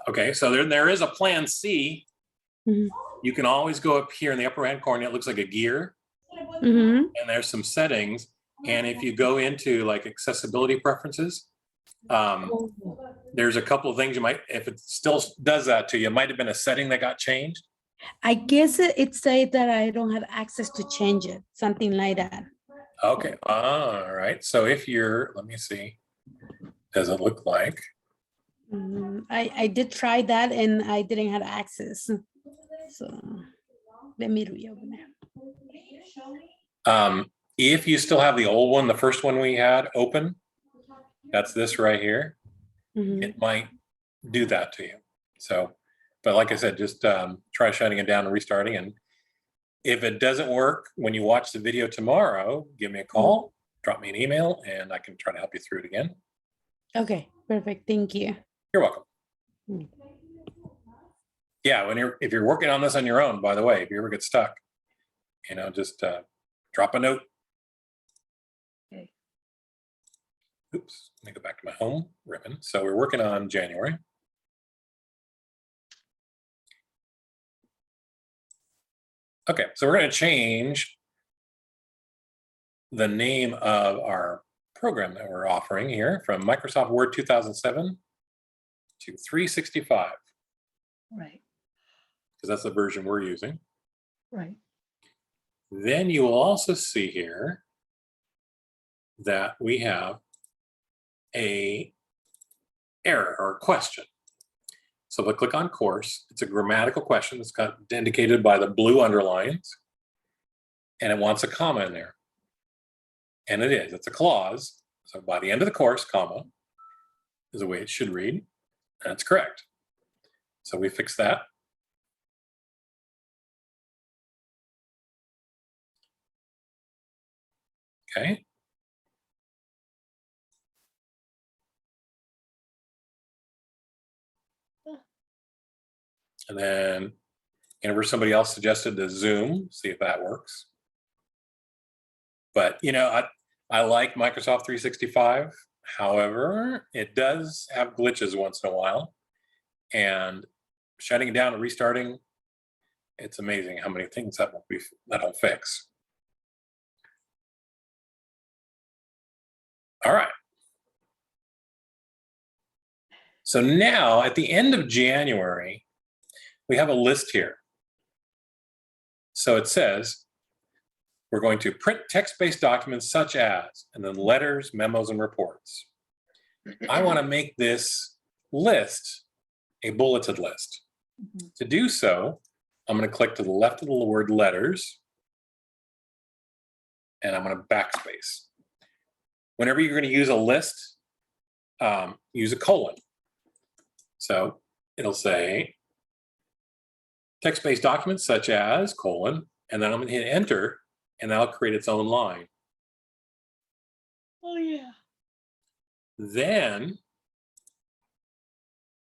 okay, so there is a plan C. Mhm. You can always go up here in the upper hand corner. It looks like a gear, Mhm. and there's some settings. And if you go into like accessibility preferences, there's a couple of things you might, if it still does that to you, it might have been a setting that got changed. I guess it said that I don't have access to change it, something like that. Okay, all right. So if you're, let me see, does it look like? I did try that and I didn't have access. So let me reopen it. If you still have the old one, the first one we had open, that's this right here. It might do that to you. So, but like I said, just try shutting it down and restarting. And if it doesn't work when you watch the video tomorrow, give me a call, drop me an email, and I can try to help you through it again. Okay, perfect. Thank you. You're welcome. Yeah, if you're working on this on your own, by the way, if you ever get stuck, just drop a note. Okay. Oops, let me go back to my home ribbon. So we're working on January. Okay, so we're going to change the name of our program that we're offering here from Microsoft Word 2007 to 365, Right, because that's the version we're using. right. Then you will also see here that we have a error or question. So if I click on course, it's a grammatical question that's got indicated by the blue underlines, and it wants a comma in there. And it is, it's a clause. So by the end of the course, comma, is the way it should read. That's correct. So we fix that. Okay. And then, whenever somebody else suggested the Zoom, see if that works. But, you know, I like Microsoft 365. However, it does have glitches once in a while. And shutting it down and restarting, it's amazing how many things that'll fix. All right. So now at the end of January, we have a list here. So it says, we're going to print text-based documents such as, and then letters, memos, and reports. I want to make this list a bulleted list. Mhm. To do so, I'm going to click to the left of the word letters, and I'm going to backspace. Whenever you're going to use a list, use a colon. So it'll say text-based documents such as colon, and then I'm going to hit enter, and that'll create its own line. Oh, yeah. Then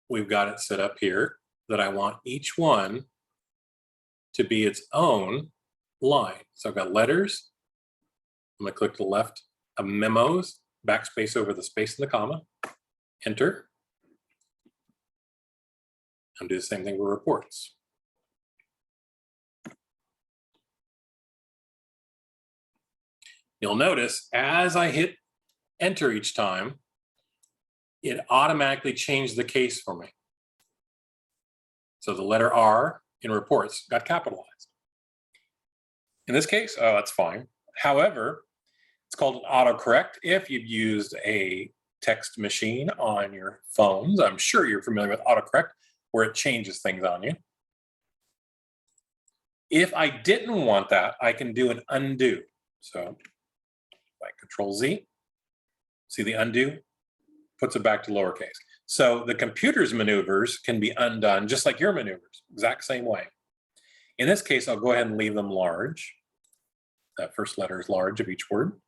we've got it set up here that I want each one to be its own line. So I've got letters. I'm going to click to the left of memos, backspace over the space and the comma, enter. And do the same thing with reports. You'll notice as I hit enter each time, it automatically changed the case for me. So the letter R in reports got capitalized. In this case, oh, that's fine. However, it's called an autocorrect. If you've used a text machine on your phones, I'm sure you're familiar with autocorrect, where it changes things on you. If I didn't want that, I can do an undo. So by Control Z, see the undo, puts it back to lowercase. So the computer's maneuvers can be undone just like your maneuvers, exact same way. In this case, I'll go ahead and leave them large. That first letter is large of each word.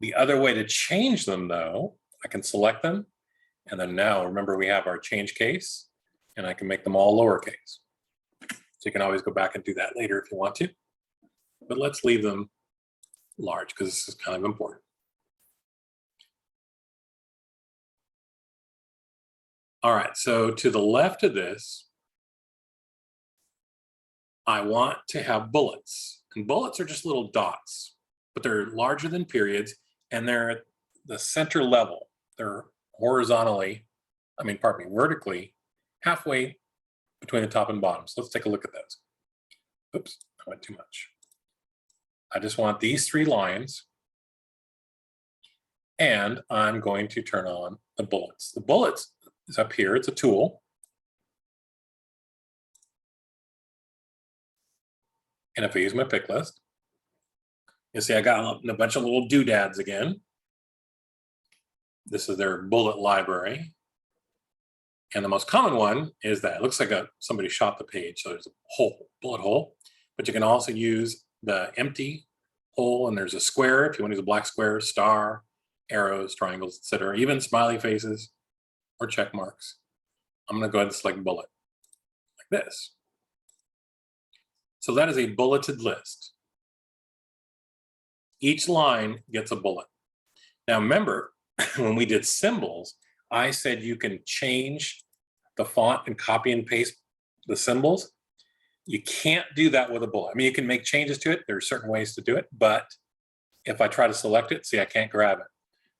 The other way to change them, though, I can select them, and then now remember we have our change case, and I can make them all lowercase. So you can always go back and do that later if you want to, but let's leave them large because this is kind of important. All right, so to the left of this, I want to have bullets, and bullets are just little dots, but they're larger than periods, and they're at the center level. They're horizontally, vertically, halfway between the top and bottom. So let's take a look at those. Oops, I went too much. I just want these 3 lines, and I'm going to turn on the bullets. The bullets is up here, it's a tool. And if I use my pick list, you see I got a bunch of little doodads again. This is their bullet library. And the most common one is that it looks like somebody shot the page. So there's a hole, bullet hole, but you can also use the empty hole, and there's a square if you want to use a black square, star, arrows, triangles, etc., even smiley faces or check marks. I'm going to go ahead and select bullet like this. So that is a bulleted list. Each line gets a bullet. Now remember, when we did symbols, I said you can change the font and copy and paste the symbols. You can't do that with a bullet. I mean, you can make changes to it. There are certain ways to do it, but if I try to select it, see, I can't grab it.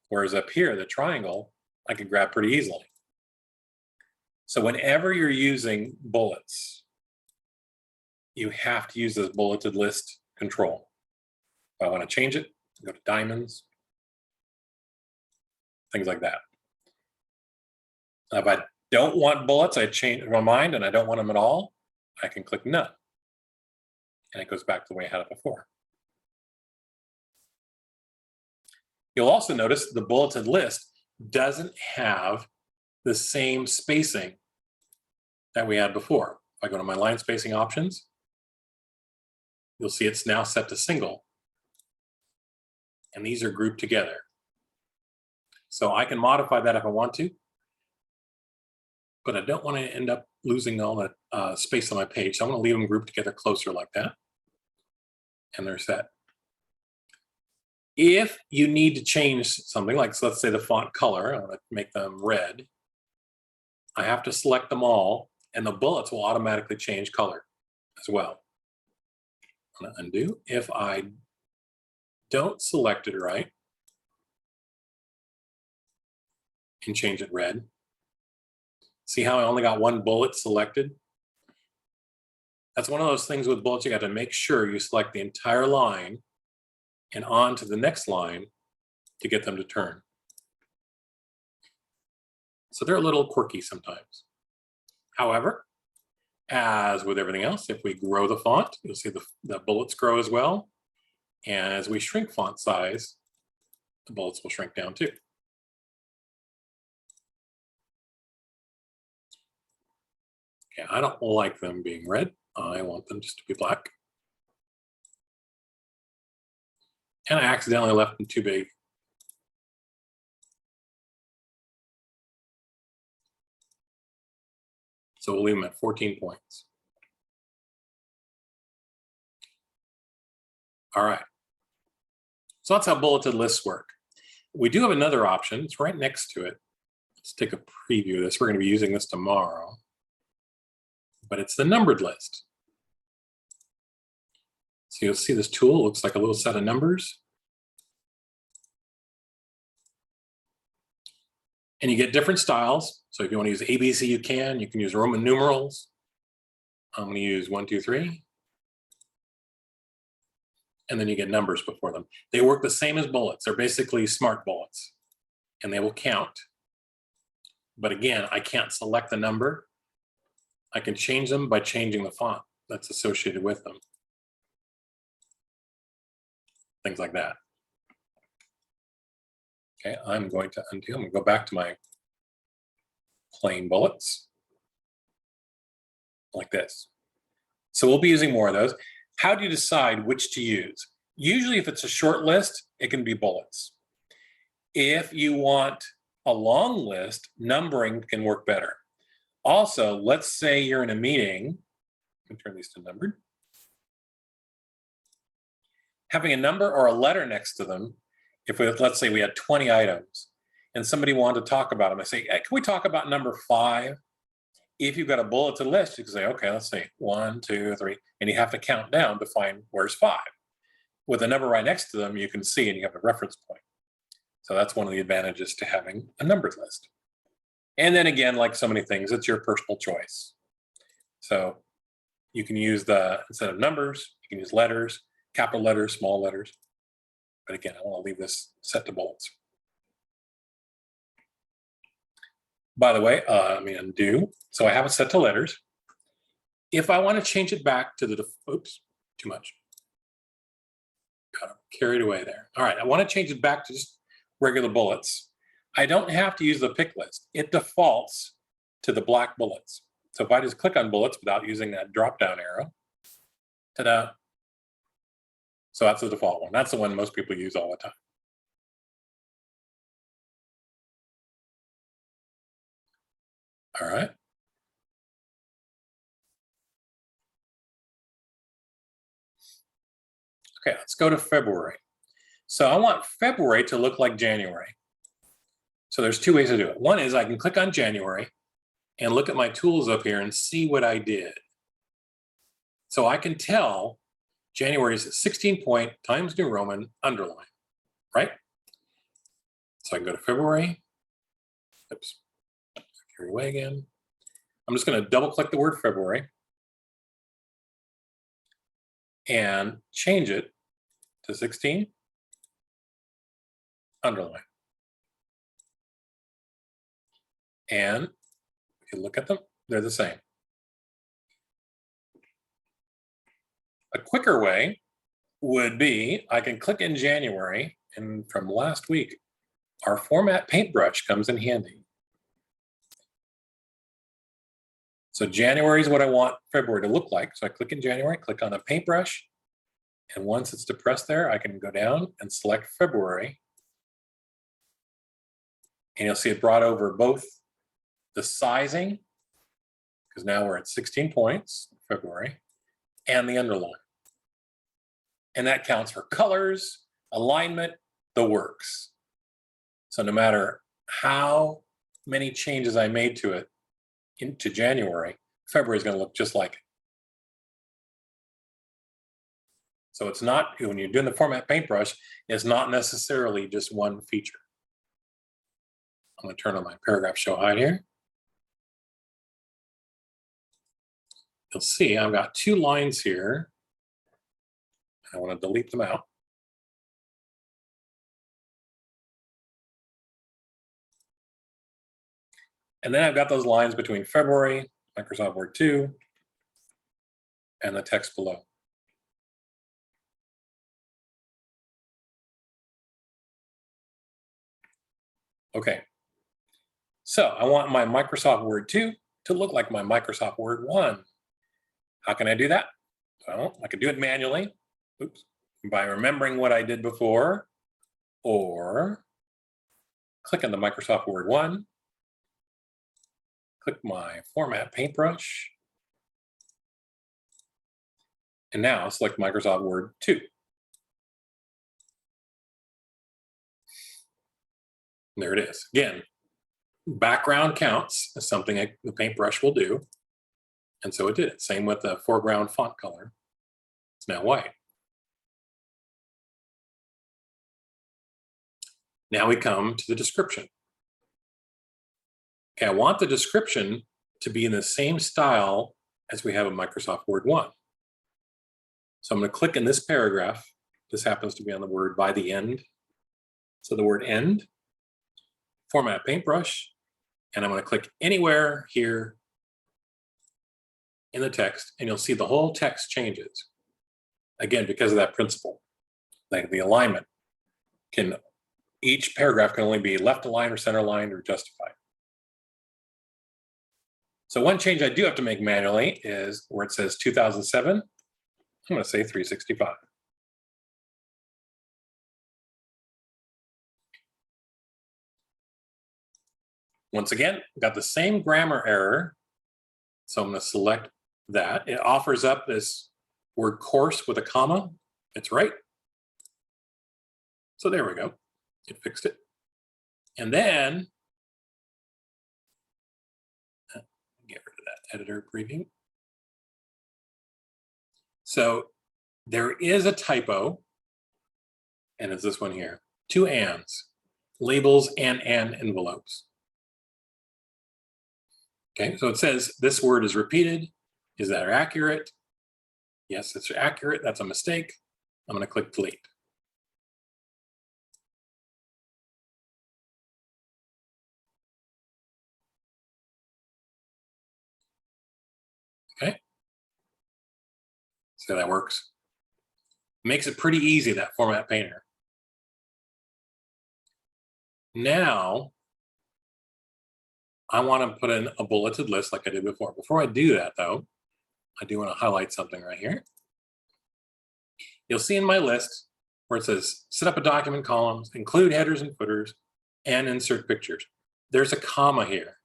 Whereas up here, the triangle, I can grab pretty easily. So whenever you're using bullets, you have to use this bulleted list control. If I want to change it, go to diamonds, things like that. If I don't want bullets, I change my mind and I don't want them at all, I can click none. And it goes back to the way I had it before. You'll also notice the bulleted list doesn't have the same spacing that we had before. If I go to my line spacing options, you'll see it's now set to single. And these are grouped together. So I can modify that if I want to, but I don't want to end up losing all that space on my page. So I'm going to leave them grouped together closer like that. And they're set. If you need to change something, like so let's say the font color, I want to make them red, I have to select them all, and the bullets will automatically change color as well. I'm going to undo. If I don't select it right and change it red, see how I only got one bullet selected? That's one of those things with bullets, you got to make sure you select the entire line and on to the next line to get them to turn. So they're a little quirky sometimes. However, as with everything else, if we grow the font, you'll see the bullets grow as well. And as we shrink font size, the bullets will shrink down too. Okay, I don't like them being red. I want them just to be black. And I accidentally left them too big. So we'll leave them at 14 points. All right. So that's how bulleted lists work. We do have another option. It's right next to it. Let's take a preview of this. We're going to be using this tomorrow. But it's the numbered list. So you'll see this tool looks like a little set of numbers. And you get different styles. So if you want to use ABC, you can. You can use Roman numerals. I'm going to use 1, 2, 3. And then you get numbers before them. They work the same as bullets. They're basically smart bullets. And they will count. But again, I can't select the number. I can change them by changing the font that's associated with them. Things like that. Okay, I'm going to undo. I'm going to go back to my plain bullets like this. So we'll be using more of those. How do you decide which to use? Usually if it's a short list, it can be bullets. If you want a long list, numbering can work better. Also, let's say you're in a meeting. Let me turn these to numbered. Having a number or a letter next to them, if we, let's say we had 20 items and somebody wanted to talk about them, I say, hey, can we talk about number 5? If you've got a bulleted list, you can say, okay, let's see, 1, 2, 3, and you have to count down to find where's 5. With a number right next to them, you can see and you have a reference point. So that's one of the advantages to having a numbered list. And then again, like so many things, it's your personal choice. So you can use instead of numbers, you can use letters, capital letters, small letters. But again, I want to leave this set to bullets. By the way, let me undo. So I have it set to letters. If I want to change it back to the, oops, too much. Got carried away there. All right, I want to change it back to just regular bullets. I don't have to use the pick list. It defaults to the black bullets. So if I just click on bullets without using that drop-down arrow, ta-da. So that's the default one. That's the one most people use all the time. All right. Okay, let's go to February. So I want February to look like January. So there's 2 ways to do it. One is I can click on January and look at my tools up here and see what I did. So I can tell January's 16 point Times New Roman underline, right? So I can go to February. Oops, carry away again. I'm just going to double click the word February and change it to 16 underline. And if you look at them, they're the same. A quicker way would be I can click in January, and from last week, our format paintbrush comes in handy. So January is what I want February to look like. So I click in January, click on a paintbrush, and once it's depressed there, I can go down and select February. And you'll see it brought over both the sizing, because now we're at 16 points, February, and the underline. And that counts for colors, alignment, the works. So no matter how many changes I made to it into January, February is going to look just like it. So it's not, when you're doing the format paintbrush, it's not necessarily just one feature. I'm going to turn on my paragraph show hide here. You'll see I've got two lines here. I want to delete them out. And then I've got those lines between February, Microsoft Word 2, and the text below. Okay, so I want my Microsoft Word 2 to look like my Microsoft Word 1. How can I do that? Well, I can do it manually, oops, by remembering what I did before, or click on the Microsoft Word 1, click my format paintbrush, and now select Microsoft Word 2. There it is. Again, background counts as something the paintbrush will do. And so it did it. Same with the foreground font color. It's now white. Now we come to the description. Okay, I want the description to be in the same style as we have in Microsoft Word 1. So I'm going to click in this paragraph. This happens to be on the word by the end. So the word end, format paintbrush, and I'm going to click anywhere here in the text, and you'll see the whole text changes. Again, because of that principle, like the alignment each paragraph can only be left aligned or center aligned or justified. So one change I do have to make manually is where it says 2007, I'm going to say 365. Once again, got the same grammar error. So I'm going to select that. It offers up this word course with a comma. It's right. So there we go. It fixed it. And then get rid of that editor preview. So there is a typo, and it's this one here. 2 ands, labels and envelopes. Okay, so it says this word is repeated. Is that accurate? Yes, it's accurate. That's a mistake. I'm going to click delete. Okay, so that works. Makes it pretty easy, that format painter. Now, I want to put in a bulleted list like I did before. Before I do that, though, I do want to highlight something right here. You'll see in my list where it says set up a document columns, include headers and footers, and insert pictures. There's a comma here.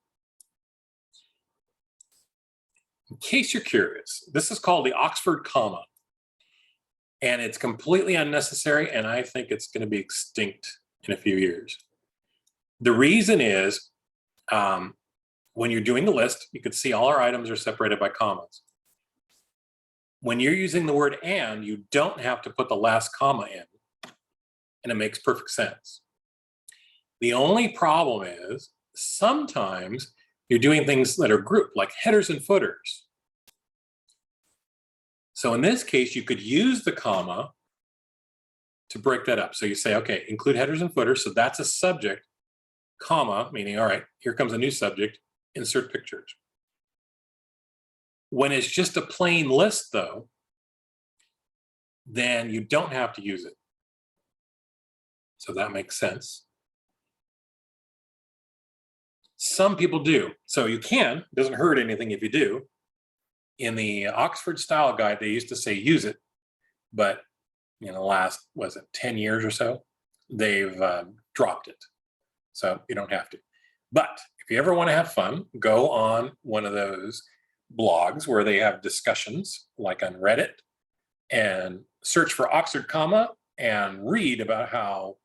In case you're curious, this is called the Oxford comma. And it's completely unnecessary, and I think it's going to be extinct in a few years. The reason is when you're doing the list, you can see all our items are separated by commas. When you're using the word and, you don't have to put the last comma in, and it makes perfect sense. The only problem is sometimes you're doing things that are grouped, like headers and footers. So in this case, you could use the comma to break that up. So you say, okay, include headers and footers. So that's a subject, comma, meaning, all right, here comes a new subject, insert pictures. When it's just a plain list, though, then you don't have to use it. So that makes sense. Some people do. So you can, it doesn't hurt anything if you do. In the Oxford Style Guide, they used to say use it, but in the last, was it 10 years or so, they've dropped it. So you don't have to. But if you ever want to have fun, go on one of those blogs where they have discussions, like on Reddit, and search for Oxford comma and read about how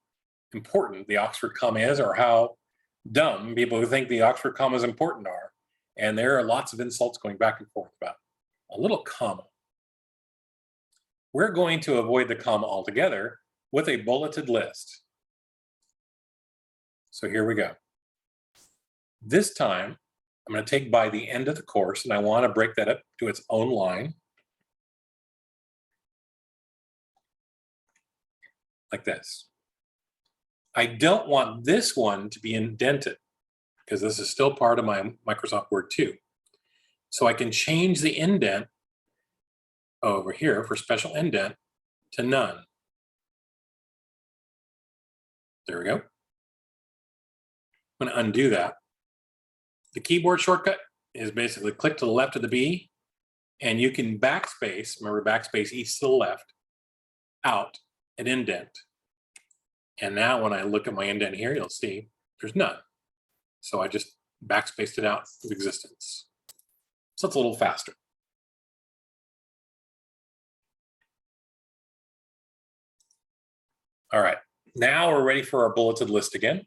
important the Oxford comma is, or how dumb people who think the Oxford comma is important are. And there are lots of insults going back and forth about a little comma. We're going to avoid the comma altogether with a bulleted list. So here we go. This time, I'm going to take by the end of the course, and I want to break that up to its own line. Like this. I don't want this one to be indented, because this is still part of my Microsoft Word 2. So I can change the indent over here for special indent to none. There we go. I'm going to undo that. The keyboard shortcut is basically click to the left of the B, and you can backspace, remember backspace east to the left, out an indent. And now when I look at my indent here, you'll see there's none. So I just backspaced it out of existence. So it's a little faster. All right, now we're ready for our bulleted list again.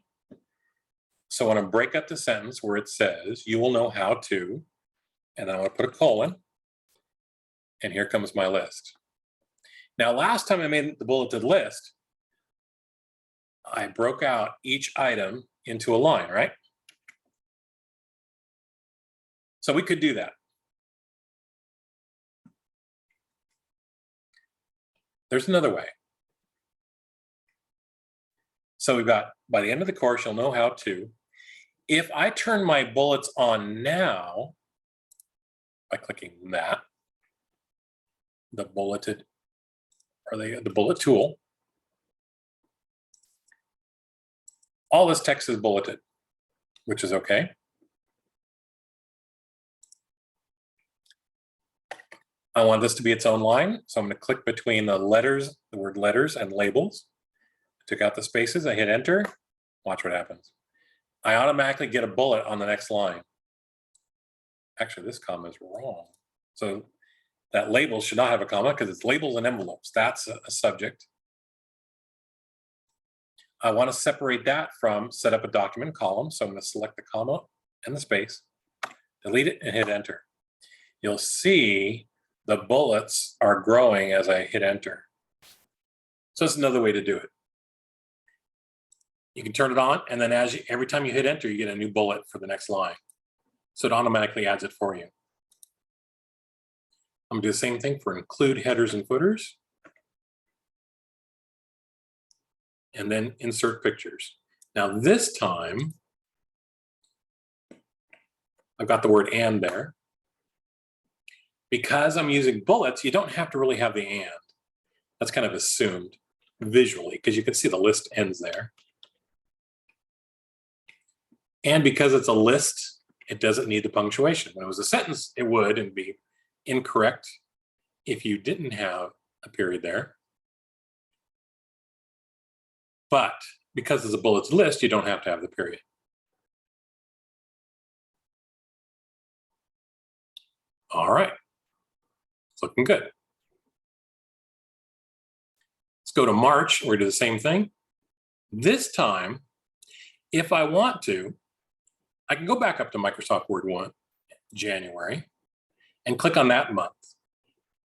So I want to break up the sentence where it says, you will know how to, and I want to put a colon, and here comes my list. Now, last time I made the bulleted list, I broke out each item into a line, right? So we could do that. There's another way. So we've got, by the end of the course, you'll know how to. If I turn my bullets on now, by clicking that, the bulleted, or the bullet tool, all this text is bulleted, which is okay. I want this to be its own line, so I'm going to click between the letters, the word letters and labels. Took out the spaces, I hit enter, watch what happens. I automatically get a bullet on the next line. Actually, this comma is wrong. So that label should not have a comma because it's labels and envelopes. That's a subject. I want to separate that from set up a document column. So I'm going to select the comma and the space, delete it, and hit enter. You'll see the bullets are growing as I hit enter. So that's another way to do it. You can turn it on, and then every time you hit enter, you get a new bullet for the next line. So it automatically adds it for you. I'm going to do the same thing for include headers and footers. And then insert pictures. Now this time, I've got the word and there. Because I'm using bullets, you don't have to really have the and. That's kind of assumed visually, because you can see the list ends there. And because it's a list, it doesn't need the punctuation. When it was a sentence, it would and be incorrect if you didn't have a period there. But because it's a bullets list, you don't have to have the period. All right, it's looking good. Let's go to March, where we do the same thing. This time, if I want to, I can go back up to Microsoft Word 1, January, and click on that month.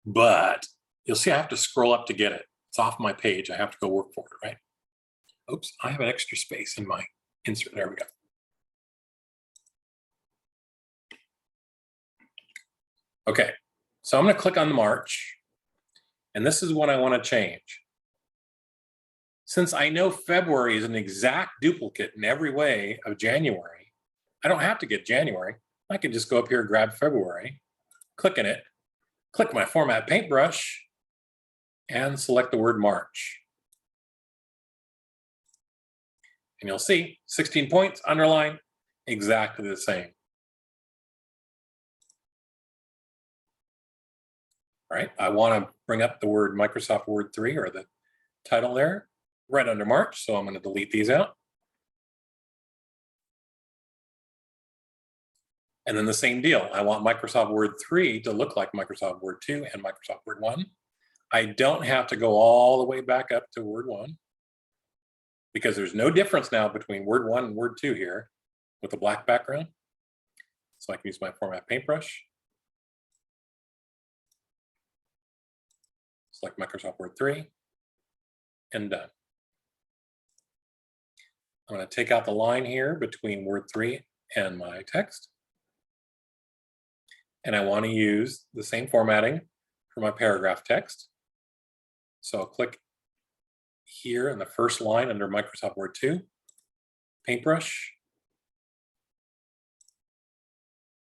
but you'll see I have to scroll up to get it. It's off my page. I have to go work for it, right? Oops, I have an extra space in my insert. There we go. Okay, so I'm going to click on the March, and this is what I want to change. Since I know February is an exact duplicate in every way of January, I don't have to get January. I can just go up here, grab February, click in it, click my Format Paintbrush, and select the word March. And you'll see 16 points, underline, exactly the same. All right, I want to bring up the word Microsoft Word 3 or the title there right under March, so I'm going to delete these out. And then the same deal, I want Microsoft Word 3 to look like Microsoft Word 2 and Microsoft Word 1. I don't have to go all the way back up to Word 1 because there's no difference now between Word 1 and Word 2 here with the black background. So I can use my Format Paintbrush. Select Microsoft Word 3 and done. I'm going to take out the line here between Word 3 and my text. And I want to use the same formatting for my paragraph text. So I'll click here in the first line under Microsoft Word 2, Paintbrush,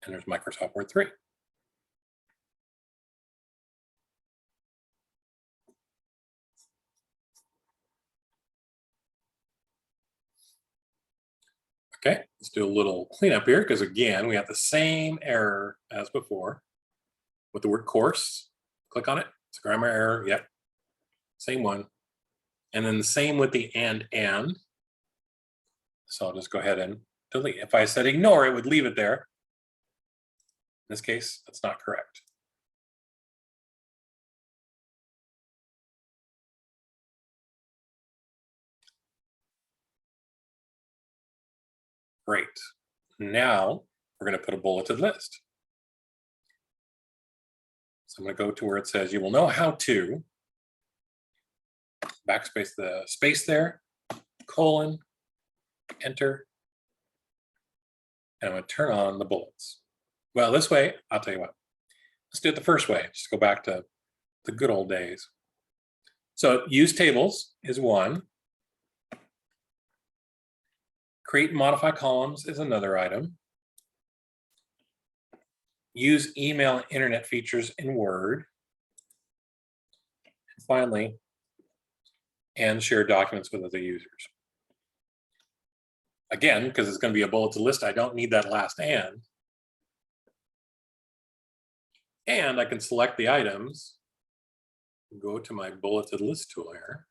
and there's Microsoft Word 3. Okay, let's do a little cleanup here because again, we have the same error as before with the word course. Click on it, it's a grammar error, yep, same one. And then the same with the and. So I'll just go ahead and delete. If I said ignore, it would leave it there. In this case, that's not correct. Great. Now we're going to put a bulleted list. So I'm going to go to where it says you will know how to backspace the space there, colon, enter, and I'm going to turn on the bullets. Well, this way, I'll tell you what, let's do it the first way. Just go back to the good old days. So use tables is one. Create and modify columns is another item. Use email and internet features in Word. And finally, and share documents with other users. Again, because it's going to be a bulleted list, I don't need that last and. And I can select the items, go to my bulleted list tool here,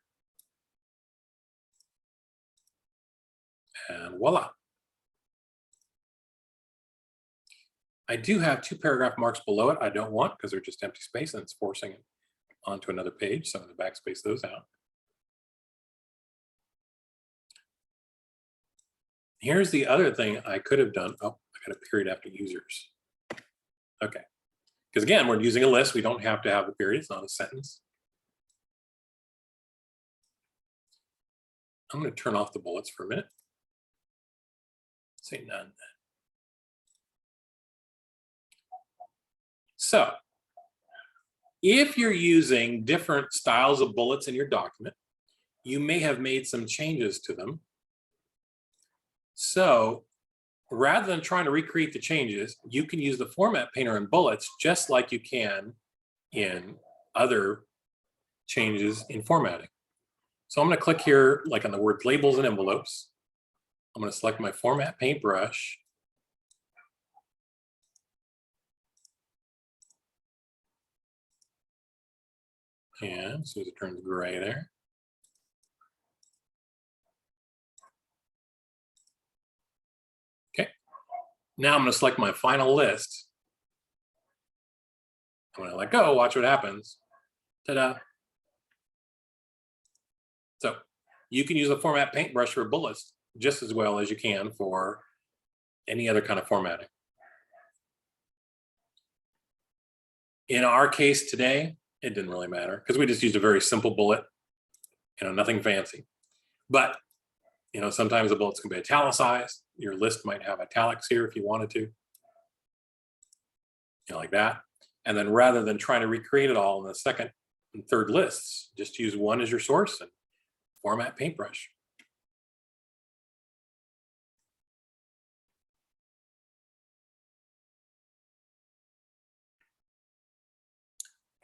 and voila. I do have 2 paragraph marks below it I don't want because they're just empty space and it's forcing it onto another page, so I'm going to backspace those out. Here's the other thing I could have done. Oh, I got a period after users. Okay. Because again, we're using a list. We don't have to have a period. It's not a sentence. I'm going to turn off the bullets for a minute. Say none. So if you're using different styles of bullets in your document, you may have made some changes to them. So rather than trying to recreate the changes, you can use the Format Painter and bullets just like you can in other changes in formatting. So I'm going to click here, like on the word labels and envelopes. I'm going to select my Format Paintbrush. And as soon as it turns gray there. Okay. Now I'm going to select my final list. I'm going to let go, watch what happens. Ta-da. So you can use the Format Paintbrush for bullets just as well as you can for any other kind of formatting. In our case today, it didn't really matter because we just used a very simple bullet, nothing fancy. But, sometimes the bullets can be italicized. Your list might have italics here if you wanted to, like that. And then rather than trying to recreate it all in the second and third lists, just use one as your source and format paintbrush.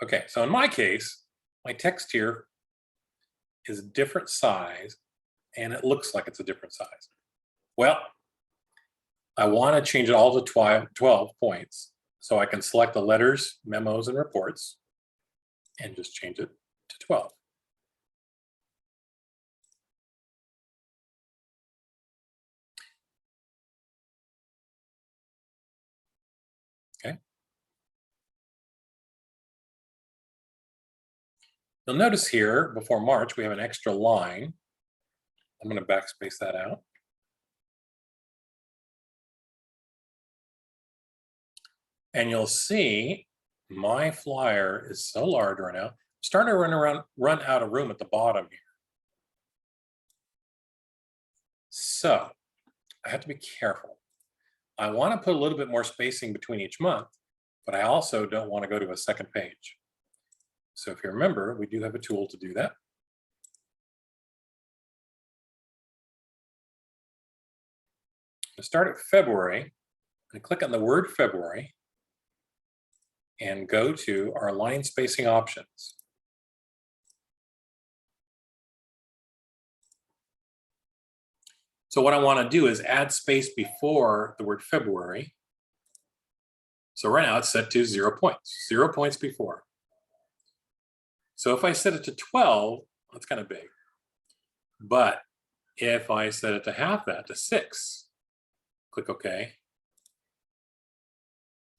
Okay, so in my case, my text here is a different size and it looks like it's a different size. Well, I want to change it all to 12 points. So I can select the letters, memos, and reports and just change it to 12. Okay. You'll notice here before March, we have an extra line. I'm going to backspace that out. And you'll see my flyer is so large right now. I'm starting to run out of room at the bottom here. So I have to be careful. I want to put a little bit more spacing between each month, but I also don't want to go to a second page. So if you remember, we do have a tool to do that. To start at February, and click on the word February and go to our line spacing options. So what I want to do is add space before the word February. So right now it's set to 0 points, 0 points before. So if I set it to 12, that's kind of big. But if I set it to half that, to 6, click OK.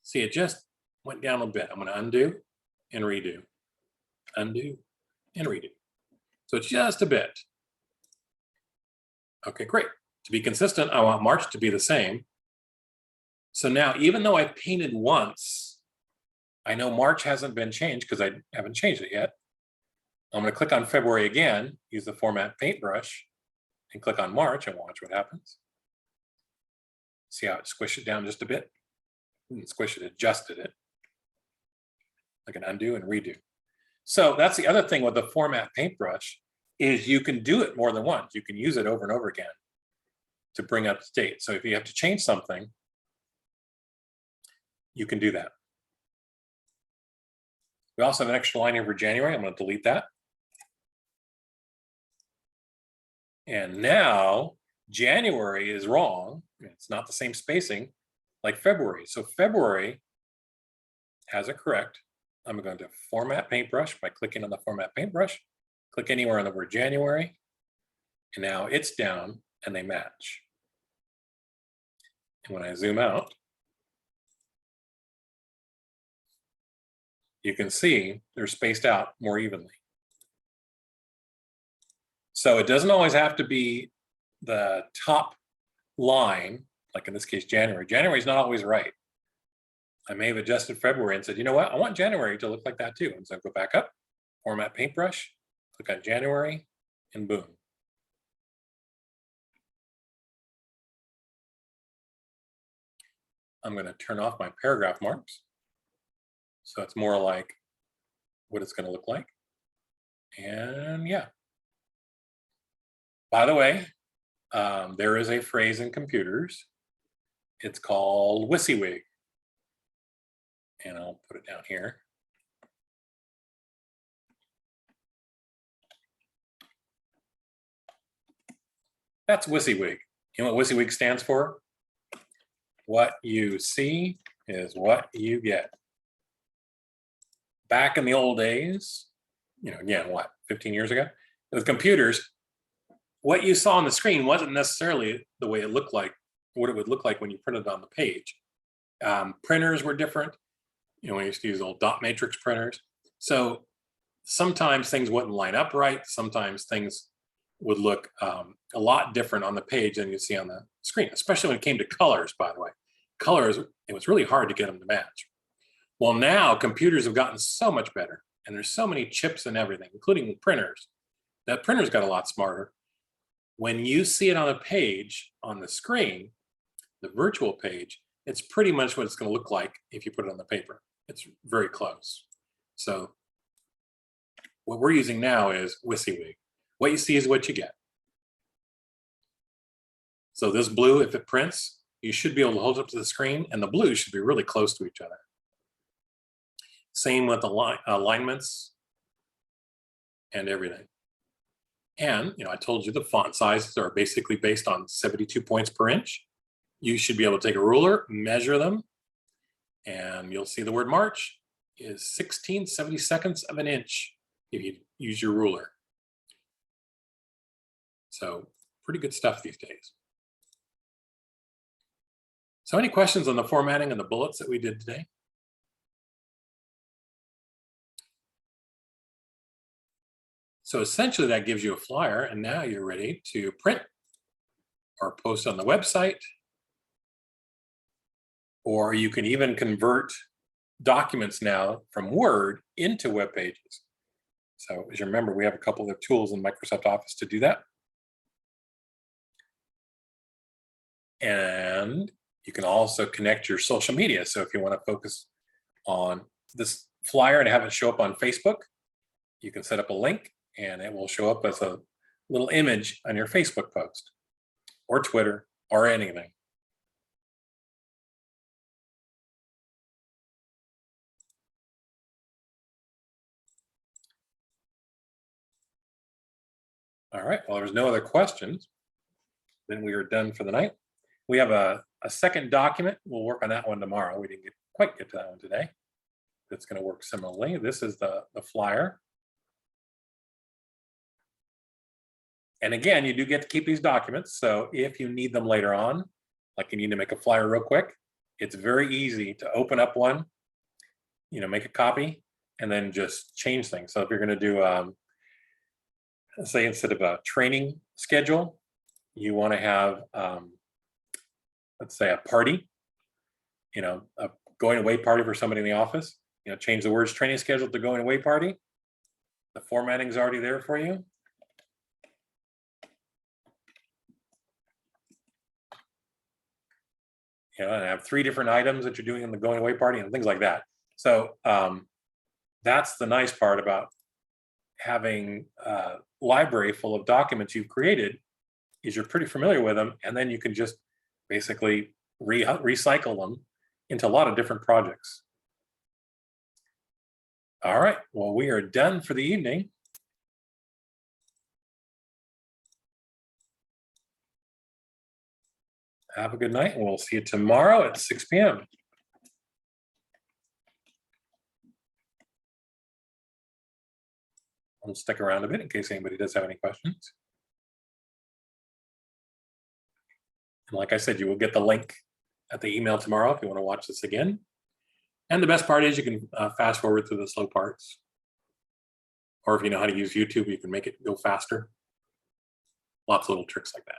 See, it just went down a bit. I'm going to undo and redo, undo and redo. So it's just a bit. Okay, great. To be consistent, I want March to be the same. So now, even though I painted once, I know March hasn't been changed because I haven't changed it yet. I'm going to click on February again, use the format paintbrush, and click on March and watch what happens. See how it squished it down just a bit? Squish it, adjusted it. I can undo and redo. So that's the other thing with the format paintbrush is you can do it more than once. You can use it over and over again to bring up to date. So if you have to change something, you can do that. We also have an extra line here for January. I'm going to delete that. And now January is wrong. It's not the same spacing like February. So February has it correct. I'm going to format paintbrush by clicking on the format paintbrush, click anywhere on the word January, and now it's down and they match. And when I zoom out, you can see they're spaced out more evenly. So it doesn't always have to be the top line, like in this case, January. January is not always right. I may have adjusted February and said, you know what, I want January to look like that too. And so go back up, format paintbrush, click on January, and boom. I'm going to turn off my paragraph marks. So it's more like what it's going to look like. And yeah. By the way, there is a phrase in computers. It's called WYSIWYG. And I'll put it down here. That's WYSIWYG. You know what WYSIWYG stands for? What you see is what you get. Back in the old days, again, what, 15 years ago? With computers, what you saw on the screen wasn't necessarily the way it looked like, what it would look like when you printed it on the page. Printers were different. We used to use old dot matrix printers. So sometimes things wouldn't line up right. Sometimes things would look a lot different on the page than you see on the screen, especially when it came to colors, by the way. Colors, it was really hard to get them to match. Well, now computers have gotten so much better, and there's so many chips and everything, including printers, that printers got a lot smarter. When you see it on a page on the screen, the virtual page, it's pretty much what it's going to look like if you put it on the paper. It's very close. So what we're using now is WYSIWYG. What you see is what you get. So this blue, if it prints, you should be able to hold it up to the screen, and the blues should be really close to each other. Same with the alignments and everything. And I told you the font sizes are basically based on 72 points per inch. You should be able to take a ruler, measure them, and you'll see the word March is 16/72 of an inch if you use your ruler. So pretty good stuff these days. So any questions on the formatting and the bullets that we did today? So essentially that gives you a flyer, and now you're ready to print or post on the website, or you can even convert documents now from Word into web pages. So as you remember, we have a couple of tools in Microsoft Office to do that. And you can also connect your social media. So if you want to focus on this flyer and have it show up on Facebook, you can set up a link and it will show up as a little image on your Facebook post or Twitter or anything. All right, well, there's no other questions. Then we are done for the night. We have a second document. We'll work on that one tomorrow. We didn't quite get to that one today. That's going to work similarly. This is the flyer. And again, you do get to keep these documents. So if you need them later on, like you need to make a flyer real quick, it's very easy to open up one, make a copy, and then just change things. So if you're going to do, say instead of a training schedule, you want to have, let's say a party, a going away party for somebody in the office, change the words training schedule to going away party. The formatting is already there for you. And have 3 different items that you're doing in the going away party and things like that. So that's the nice part about having a library full of documents you've created, is you're pretty familiar with them, and then you can just basically recycle them into a lot of different projects. All right, well, we are done for the evening. Have a good night, and we'll see you tomorrow at 6 p.m. I'll stick around a bit in case anybody does have any questions. And like I said, you will get the link at the email tomorrow if you want to watch this again. And the best part is you can fast forward through the slow parts. Or if you know how to use YouTube, you can make it go faster. Lots of little tricks like that.